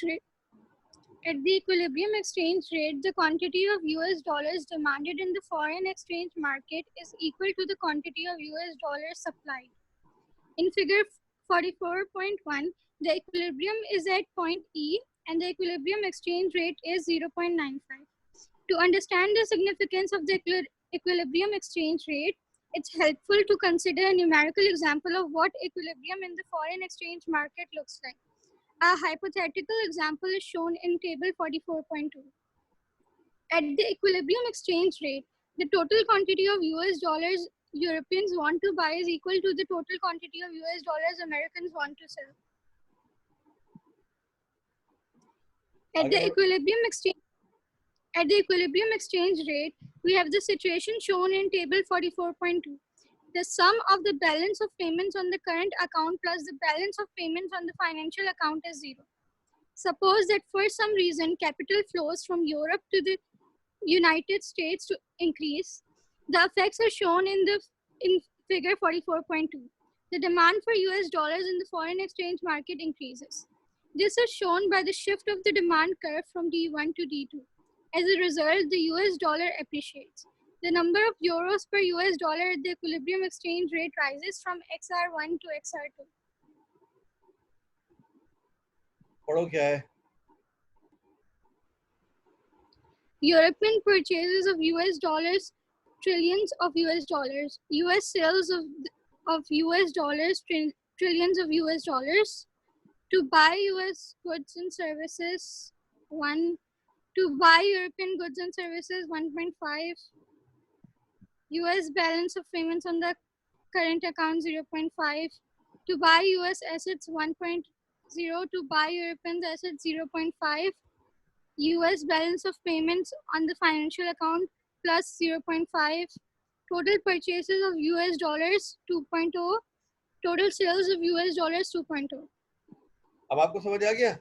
rate, the quantity of US dollars demanded in the foreign exchange market is equal to the quantity of US dollars supplied. In figure 44.1, the equilibrium is at point E and the equilibrium exchange rate is 0.95. To understand the significance of the equilibrium exchange rate, it's helpful to consider a numerical example of what equilibrium in the foreign exchange market looks like. A hypothetical example is shown in table 44.2. At the equilibrium exchange rate, the total quantity of US dollars Europeans want to buy is equal to the total quantity of US dollars Americans want to sell. At the equilibrium exchange rate, we have the situation shown in table 44.2. The sum of the balance of payments on the current account plus the balance of payments on the financial account is 0. Suppose that for some reason capital flows from Europe to the United States to increase. The effects are shown in figure 44.2. The demand for US dollars in the foreign exchange market increases. This is shown by the shift of the demand curve from D1 to D2. As a result, the US dollar appreciates. The number of euros per US dollar at the equilibrium exchange rate rises from XR1 to XR2. पढ़ो क्या है? European purchases of US dollars, trillions of US dollars. US sales of US dollars, trillions of US dollars. To buy US goods and services, 1. To buy European goods and services, 1.5. US balance of payments on the current account, 0.5. To buy US assets, 1.0. To buy European assets, 0.5. US balance of payments on the financial account plus 0.5. Total purchases of US dollars, 2.0. Total sales of US dollars, 2.0. अब आपको समझ आ गया?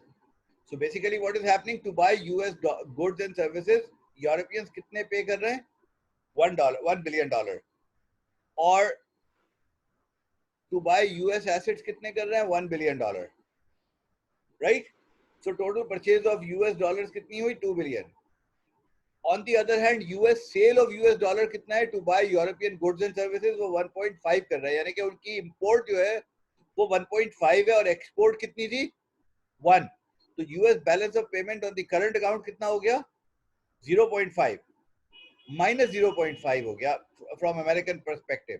So basically what is happening? To buy US goods and services, Europeans कितने pay कर रहे हैं? $1 billion. और to buy US assets कितने कर रहे हैं? $1 billion. Right? So total purchase of US dollars कितनी हुई? 2 billion. On the other hand, US sale of US dollar कितना है? To buy European goods and services वो 1.5 कर रहा है, यानी कि उनकी import जो है वो 1.5 है और एक्सपोर्ट कितनी थी 1, तो US balance of payment on the current account कितना हो गया 0.5 माइनस 0.5 हो गया from American perspective.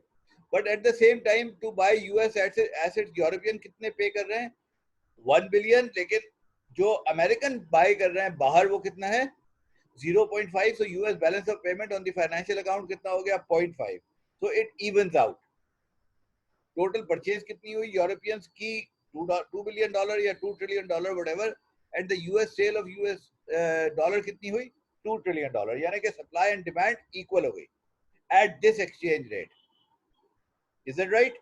But at the same time to buy US assets European कितने पे कर रहे हैं 1 बिलियन, लेकिन जो अमेरिकन बाय कर रहे हैं बाहर वो कितना है 0.5. So US balance of payment on the financial account कितना हो गया 0.5. So it evens out. Total purchase कितनी हुई यूरोपियंस की $2 बिलियन या $2 trillion whatever, and the US sale of US dollar कितनी हुई $2 ट्रिलियन, यानी कि सप्लाई एंड डिमांड इक्वल हो गई at this exchange rate. Is that right?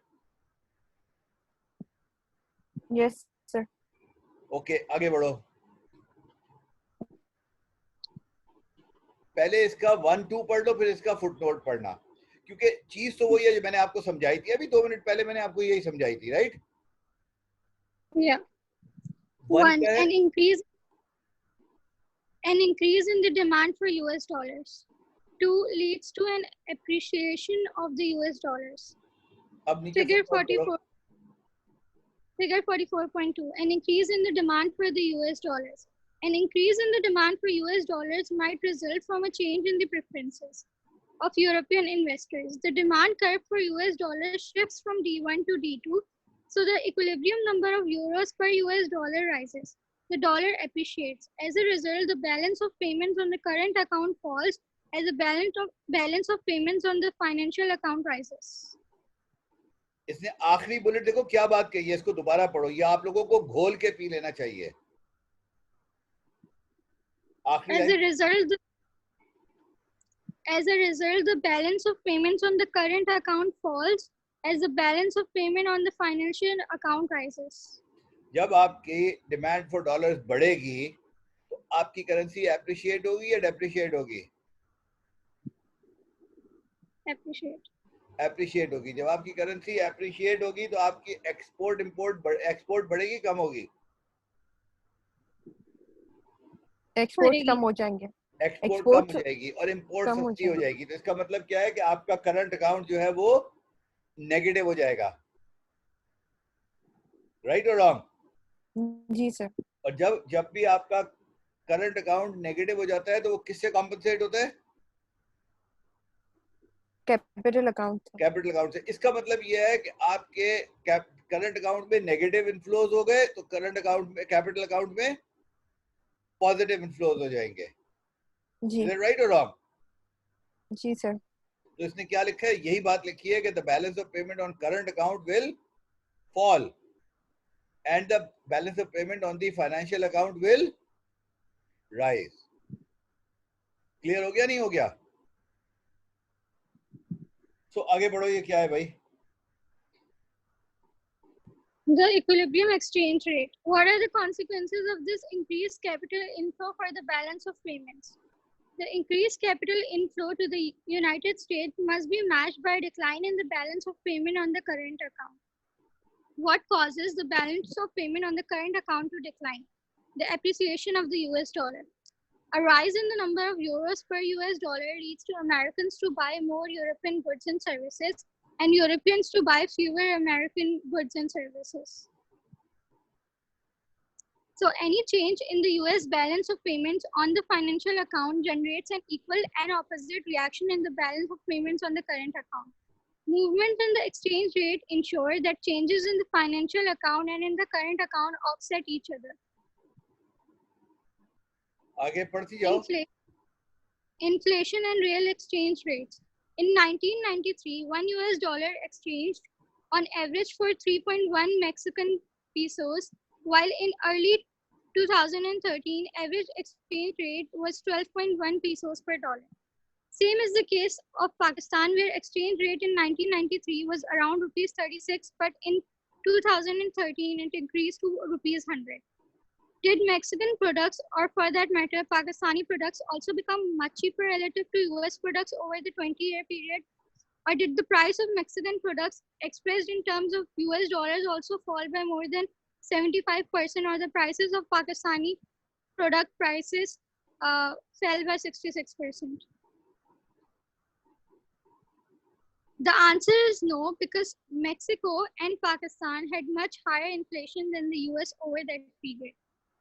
Yes, sir. Okay, आगे बढ़ो. पहले इसका 1-2 पढ़ लो, फिर इसका फुटनोट पढ़ना, क्योंकि चीज तो वही है जो मैंने आपको समझाई थी अभी 2 मिनट पहले. मैंने आपको यही समझाई थी, राइट? Yeah. वन One, क्या है? an increase in the demand for US dollars. Two, leads to an appreciation of the US dollars. अब नीचे Figure footnote करो. 44. Figure 44.2. An increase in the demand for the US dollars. An increase in the demand for US dollars might result from a change in the preferences of European investors. The demand curve for US dollars shifts from D1 to D2, so the equilibrium number of euros per US dollar rises. The dollar appreciates. As a result, the balance of payments on the current account falls as the balance of payments on the financial account rises. इसने आखिरी bullet देखो क्या बात कही है, इसको दोबारा पढ़ो, ये आप लोगों को घोल के पी लेना चाहिए. आखिरी As a line. result, the balance of payments on the current account falls as the balance of payment on the financial account rises. जब आपकी डिमांड फॉर डॉलर्स बढ़ेगी तो आपकी करेंसी एप्रिशिएट होगी या डेप्रिशिएट होगी? एप्रिशिएट होगी. जब आपकी करेंसी एप्रिशिएट होगी तो आपकी एक्सपोर्ट बढ़ेगी कम होगी? Exports कम हो जाएंगे. एक्सपोर्ट कम हो जाएगी और इंपोर्ट कम हो सस्ती हो जाएगी. तो इसका मतलब क्या है कि आपका करंट अकाउंट जो है वो नेगेटिव हो जाएगा. राइट और रॉन्ग? जी सर. और जब भी आपका करंट अकाउंट नेगेटिव हो जाता है तो वो किससे कॉम्पनसेट होता है? Capital account. कैपिटल अकाउंट से. इसका मतलब ये है कि आपके करंट अकाउंट में नेगेटिव इनफ्लोज हो गए तो करंट अकाउंट में कैपिटल अकाउंट में पॉजिटिव इनफ्लोज हो जाएंगे. जी. इज इट राइट और रॉन्ग? जी सर. तो इसने क्या लिखा है, यही बात लिखी है कि the balance of payment on current account will fall and the balance of payment on the financial account will rise. Clear हो गया नहीं हो गया? सो आगे बढ़ो. ये क्या है भाई? The equilibrium exchange rate. What are the consequences of this increased capital inflow for the balance of payments? The increased capital inflow to the United States must be matched by a decline in the balance of payment on the current account. What causes the balance of payment on the current account to decline? The appreciation of the US dollar. A rise in the number of euros per US dollar leads to Americans to buy more European goods and services, and Europeans to buy fewer American goods and services. So any change in the US balance of payments on the financial account generates an equal and opposite reaction in the balance of payments on the current account. Movement in the exchange rate ensure that changes in the financial account and in the current account offset each other. आगे पढ़ती जाओ. Inflation and real exchange rates. In 1993, $1 US exchanged on average for 3.1 Mexican pesos, while in early 2013, average exchange rate was 12.1 pesos per dollar. Same is the case of Pakistan, where exchange rate in 1993 was around rupees 36, but in 2013 it increased to rupees 100. Did Mexican products, or for that matter, Pakistani products, also become much cheaper relative to US products over the 20-year period? Or did the price of Mexican products expressed in terms of US dollars also fall by more than 75%, or the prices of Pakistani product prices fell by 66%? The answer is no, because Mexico and Pakistan had much higher inflation than the US over that period.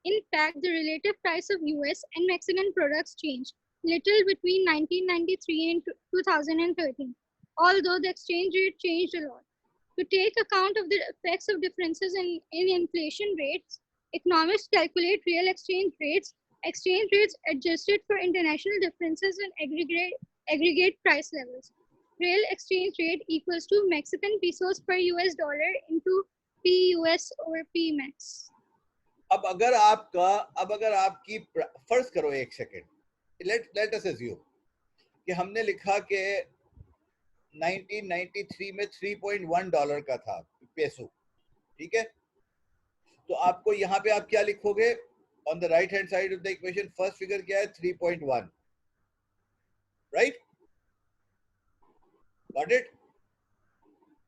In fact, the relative price of US and Mexican products changed little between 1993 and 2013, although the exchange rate changed a lot. To take account of the effects of differences in inflation rates, economists calculate real exchange rates adjusted for international differences and aggregate price levels. Real exchange rate equals to Mexican pesos per US dollar into PUS over PMEX. अब अगर आपकी फर्ज करो एक second, let us assume कि हमने लिखा कि 1993 में $3.1 का था पेसो, ठीक है? तो आपको यहाँ पे आप क्या लिखोगे? On the right hand side of the equation first figure क्या है? 3.1, राइट? Got it?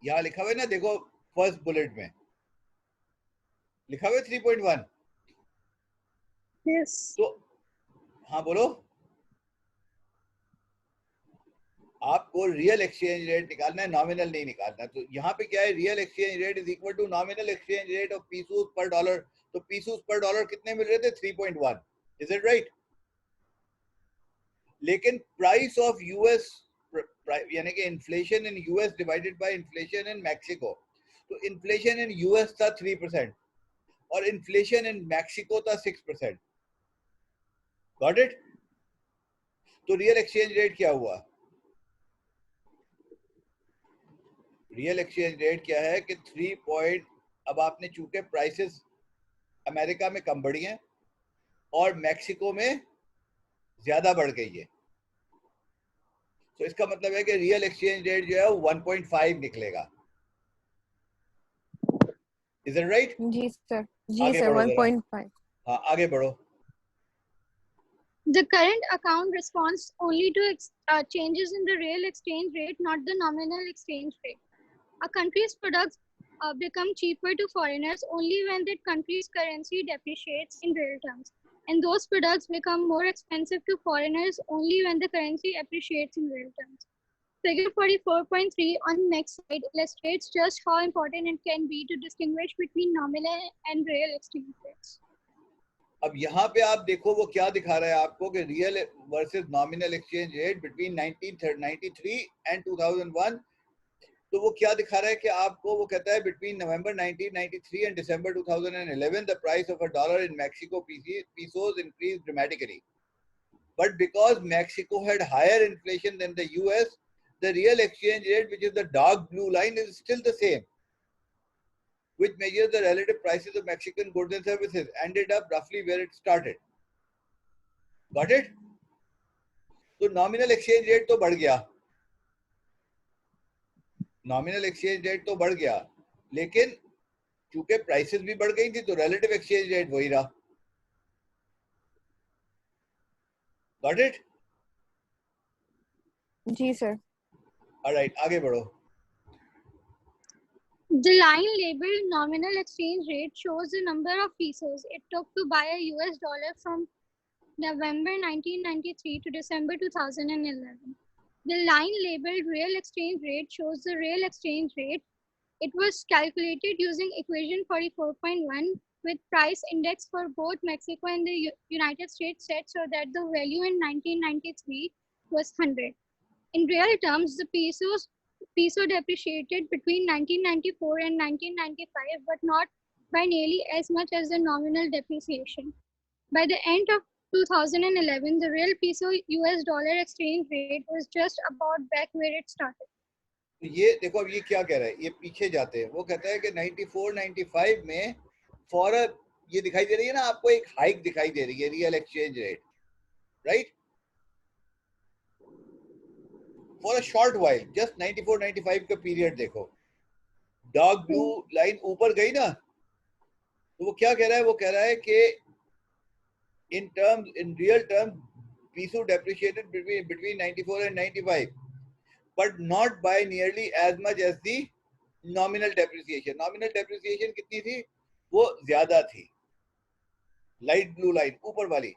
यहाँ लिखा हुआ है ना, देखो फर्स्ट बुलेट में लिखा हुआ है 3.1. Yes. तो हाँ बोलो, आपको रियल एक्सचेंज रेट निकालना है, नॉमिनल नहीं निकालना. तो यहाँ पे क्या है? Real exchange rate is equal to nominal exchange rate of pesos per dollar. तो पीसूस पर डॉलर कितने मिल रहे थे? 3.1. Is it right? लेकिन प्राइस ऑफ यूएस, यानी कि inflation in US divided by inflation in Mexico, तो इन्फ्लेशन इन यूएस था 3% और इन्फ्लेशन इन मैक्सिको था 6%. Got it? तो रियल एक्सचेंज रेट क्या हुआ? रियल एक्सचेंज रेट क्या है कि 3 अब आपने चूंकि प्राइसेस अमेरिका में कम बढ़ी हैं और मैक्सिको में ज्यादा बढ़ गई है, तो इसका मतलब है कि रियल एक्सचेंज रेट जो है 1.5 निकलेगा. Is it right? जी सर, आगे बढ़ो जरा. 1.5. हाँ आगे बढ़ो. The current account responds only to changes in the real exchange rate, not the nominal exchange rate. A country's products become cheaper to foreigners only when that country's currency depreciates in real terms. And those products become more expensive to foreigners only when the currency appreciates in real terms. Figure 44.3 on the next slide illustrates just how important it can be to distinguish between nominal and real exchange rates. अब यहाँ पे आप देखो वो क्या दिखा रहा है आपको कि real versus nominal exchange rate between 1993 and 2001. तो वो क्या दिखा रहा है कि आपको वो कहता है between November 1993 and December 2011 the price of a dollar in Mexico pesos increased dramatically. But because Mexico had higher inflation than the US, the real exchange rate, which is the dark blue line, is still the same, which measures the relative prices of Mexican goods and services, ended up roughly where it started. Got it? तो nominal exchange rate तो बढ़ गया, nominal exchange rate तो बढ़ गया, लेकिन चूंकि prices भी बढ़ गई थी तो relative exchange rate वही रहा. Got it? जी सर. Alright, आगे बढ़ो. The line labeled nominal exchange rate shows the number of pesos it took to buy a US dollar from November 1993 to December 2011. The line labeled real exchange rate shows the real exchange rate. It was calculated using equation 44.1 with price index for both Mexico and the United States set so that the value in 1993 was 100. In real terms, the peso depreciated between 1994 and 1995, but not by nearly as much as the nominal depreciation. By the end of 2011, the real peso US dollar exchange rate was just about back where it started. ये देखो अब ये क्या कह रहा है, ये पीछे जाते हैं. वो कहता है कि 94-95 में फॉर ये दिखाई दे रही है ना आपको, एक हाइक दिखाई दे रही है real exchange rate, right? For a short while, just 94-95 का पीरियड देखो, डार्क ब्लू लाइन ऊपर गई ना. तो वो क्या कह रहा है? वो कह रहा है कि in real terms peso depreciated between 94 and 95, but not by nearly as much as the nominal depreciation. Nominal depreciation कितनी थी? वो ज्यादा थी. लाइट ब्लू लाइन ऊपर वाली.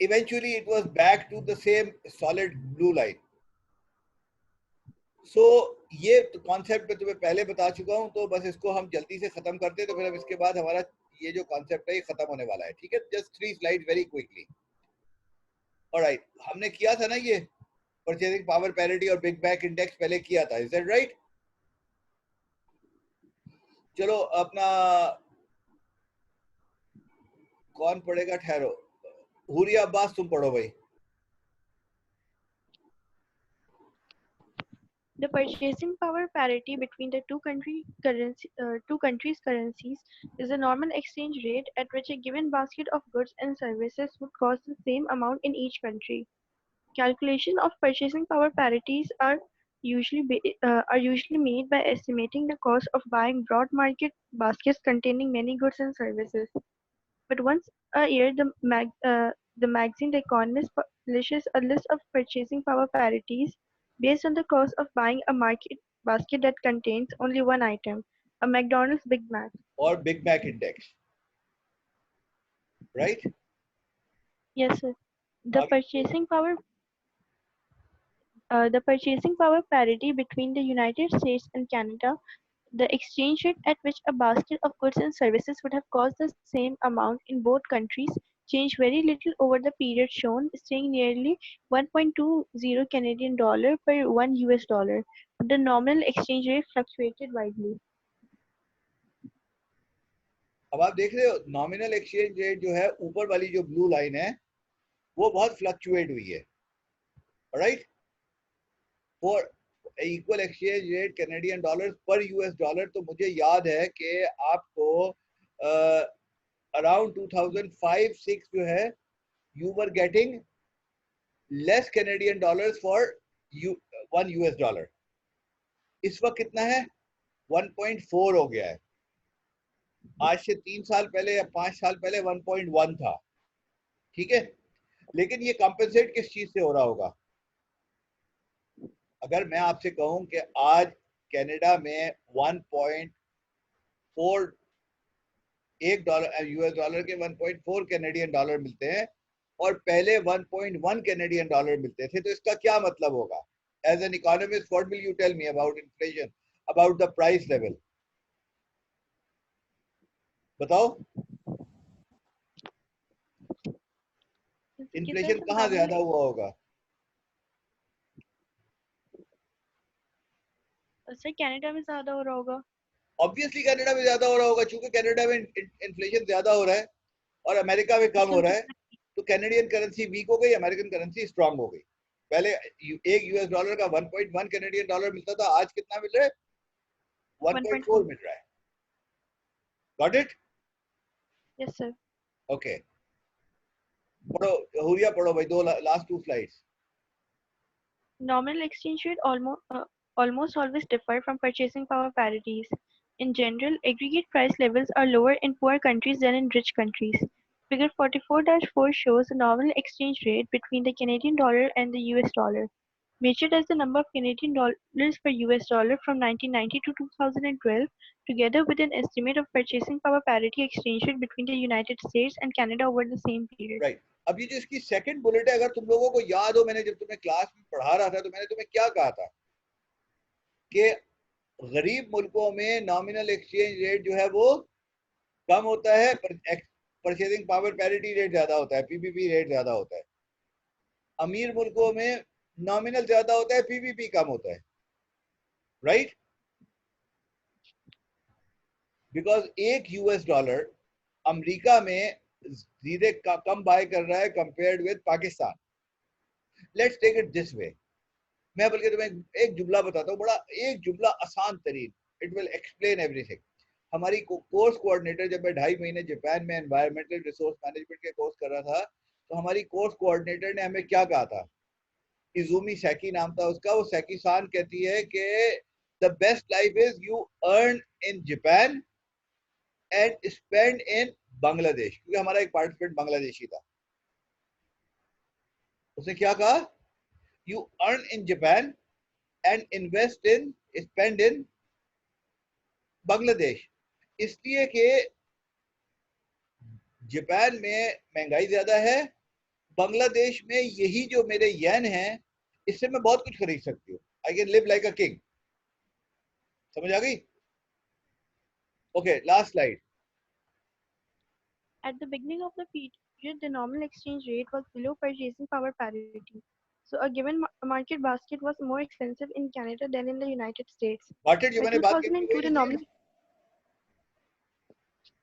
Eventually it was back to the same solid blue line. सो ये concept मैं तुम्हें पहले बता चुका हूं, तो बस इसको हम जल्दी से खत्म करते हैं, तो फिर अब इसके बाद हमारा ये जो कॉन्सेप्ट है ये खत्म होने वाला है, ठीक है? Just 3 slide very quickly. Alright, हमने किया था ना ये परचेजिंग पावर पैरिटी और बिग बैग इंडेक्स पहले किया था, इज दैट राइट? चलो अपना कौन पढ़ेगा, ठहरो, हुरिया अब्बास तुम पढ़ो भाई। The purchasing power parity between the two countries' currencies is the normal exchange rate at which a given basket of goods and services would cost the same amount in each country. Calculation of purchasing power parities are usually made by estimating the cost of buying broad market baskets containing many goods and services. But once a year, the magazine The Economist publishes a list of purchasing power parities based on the cost of buying a market basket that contains only one item, a McDonald's Big Mac. और Big Mac index, right? Yes, sir. The आगे purchasing power the purchasing power parity between the United States and Canada, the exchange rate at which a basket of goods and services would have cost the same amount in both countries, changed very little over the period shown, staying nearly 1.20 Canadian dollar per 1 US dollar. The nominal exchange rate fluctuated widely. अब आप देख रहे हो nominal exchange rate जो है, ऊपर वाली जो ब्लू लाइन है वो बहुत फ्लक्चुएट हुई है, right? For equal exchange rate Canadian dollars पर यूएस डॉलर, तो मुझे याद है कि आपको अराउंड 2005-6 जो है, you were getting less Canadian dollars for 1 US dollar. इस वक्त कितना है? 1.4 हो गया है। आज से 3 साल पहले या 5 साल पहले 1.1 था, ठीक है? लेकिन ये कॉम्पेंसेट किस चीज से हो रहा होगा? अगर मैं आपसे कहूं कि आज कनाडा में 1.4 एक डॉलर यूएस डॉलर के 1.4 कैनेडियन डॉलर मिलते हैं और पहले 1.1 कैनेडियन डॉलर मिलते थे, तो इसका क्या मतलब होगा? As an economist, what will you tell me about inflation, about the price level? बताओ, इन्फ्लेशन कहाँ ज्यादा हुआ होगा? सर कनाडा में ज्यादा हो रहा होगा। ऑब्वियसली कनाडा में ज्यादा हो रहा होगा, क्योंकि कनाडा में इन्फ्लेशन ज्यादा हो रहा है और अमेरिका में कम हो रहा है, तो कैनेडियन करेंसी वीक हो गई, अमेरिकन करेंसी स्ट्रांग हो गई। पहले एक यूएस डॉलर का 1.1 कैनेडियन डॉलर मिलता था, आज कितना मिल रहा है? 1.4 मिल रहा है। Got it? Yes sir. Okay, पढ़ो हुरिया, पढ़ो भाई, दो last 2 slides. Nominal exchange rate almost always differ from purchasing power parities. In general, aggregate price levels are lower in poor countries than in rich countries. Figure 44-4 shows the nominal exchange rate between the Canadian dollar and the US dollar, measured as the number of Canadian dollars per US dollar from 1990 to 2012, together with an estimate of purchasing power parity exchange rate between the United States and Canada over the same period. Right. अब ये जो इसकी second bullet है, अगर तुम लोगों को याद हो, मैंने जब तुम्हें क्लास में पढ़ा रहा था तो मैंने तुम्हें क्या कहा था कि गरीब मुल्कों में नॉमिनल एक्सचेंज रेट जो है वो कम होता है, परचेजिंग पावर पैरिटी रेट ज्यादा होता है, पीपीपी रेट ज्यादा होता है। अमीर मुल्कों में नॉमिनल ज्यादा होता है, पीपीपी कम होता है, राइट? बिकॉज एक यूएस डॉलर अमेरिका में सीधे कम बाय कर रहा है compared with Pakistan. Let's take it this way, मैं बल्कि तुम्हें एक जुमला बताता हूँ, बड़ा एक जुमला आसान तरीन, इट विल एक्सप्लेन एवरीथिंग। हमारी कोर्स कोऑर्डिनेटर, जब मैं 2.5 महीने जापान में एनवायरमेंटल रिसोर्स मैनेजमेंट के कोर्स कर रहा था, तो हमारी कोर्स कोऑर्डिनेटर ने हमें क्या कहा था? इजुमी सैकी नाम था उसका। वो सैकी सान कहती है कि the best life is you earn in Japan and spend इन बांग्लादेश, क्योंकि हमारा एक पार्टिसिपेंट बांग्लादेशी था। उसने क्या कहा? You earn in Japan and invest in, spend इन बांग्लादेश। इसलिए कि जापान में महंगाई ज्यादा है, बांग्लादेश में यही जो मेरे येन हैं इससे मैं बहुत कुछ खरीद सकती हूँ। I can live like a king. समझ आ गई? Okay, last slide. At the beginning of the period, the nominal exchange rate was below purchasing power parity. So a given market basket was more expensive in Canada than in the United States. Market जो By मैंने बात की 2002, the nominal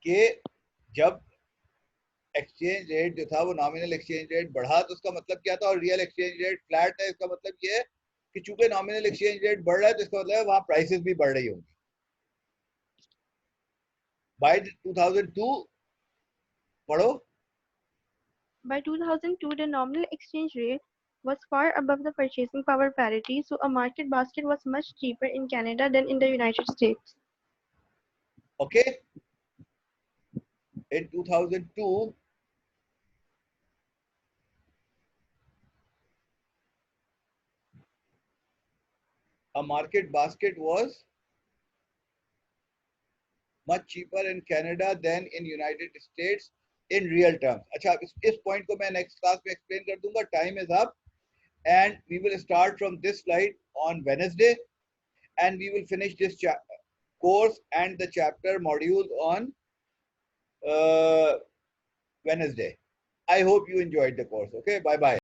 कि जब exchange rate जो था वो nominal exchange rate बढ़ा तो उसका मतलब क्या था, और रियल एक्सचेंज रेट फ्लैट है, इसका मतलब ये है कि चूंकि नॉमिनल एक्सचेंज रेट बढ़ रहा है तो इसका मतलब है वहां प्राइसेस भी बढ़ रही होंगी. बाय 2002 पढ़ो. By 2002, the nominal exchange rate was far above the purchasing power parity, so a market basket was much cheaper in Canada than in the United States. Okay, in 2002 a market basket was much cheaper in Canada than in United States in real terms. अच्छा, इस point को मैं next class में explain कर दूंगा. Time is up, and we will start from this slide on Wednesday, and we will finish this course and the chapter module on Wednesday. I hope you enjoyed the course. Okay, bye bye.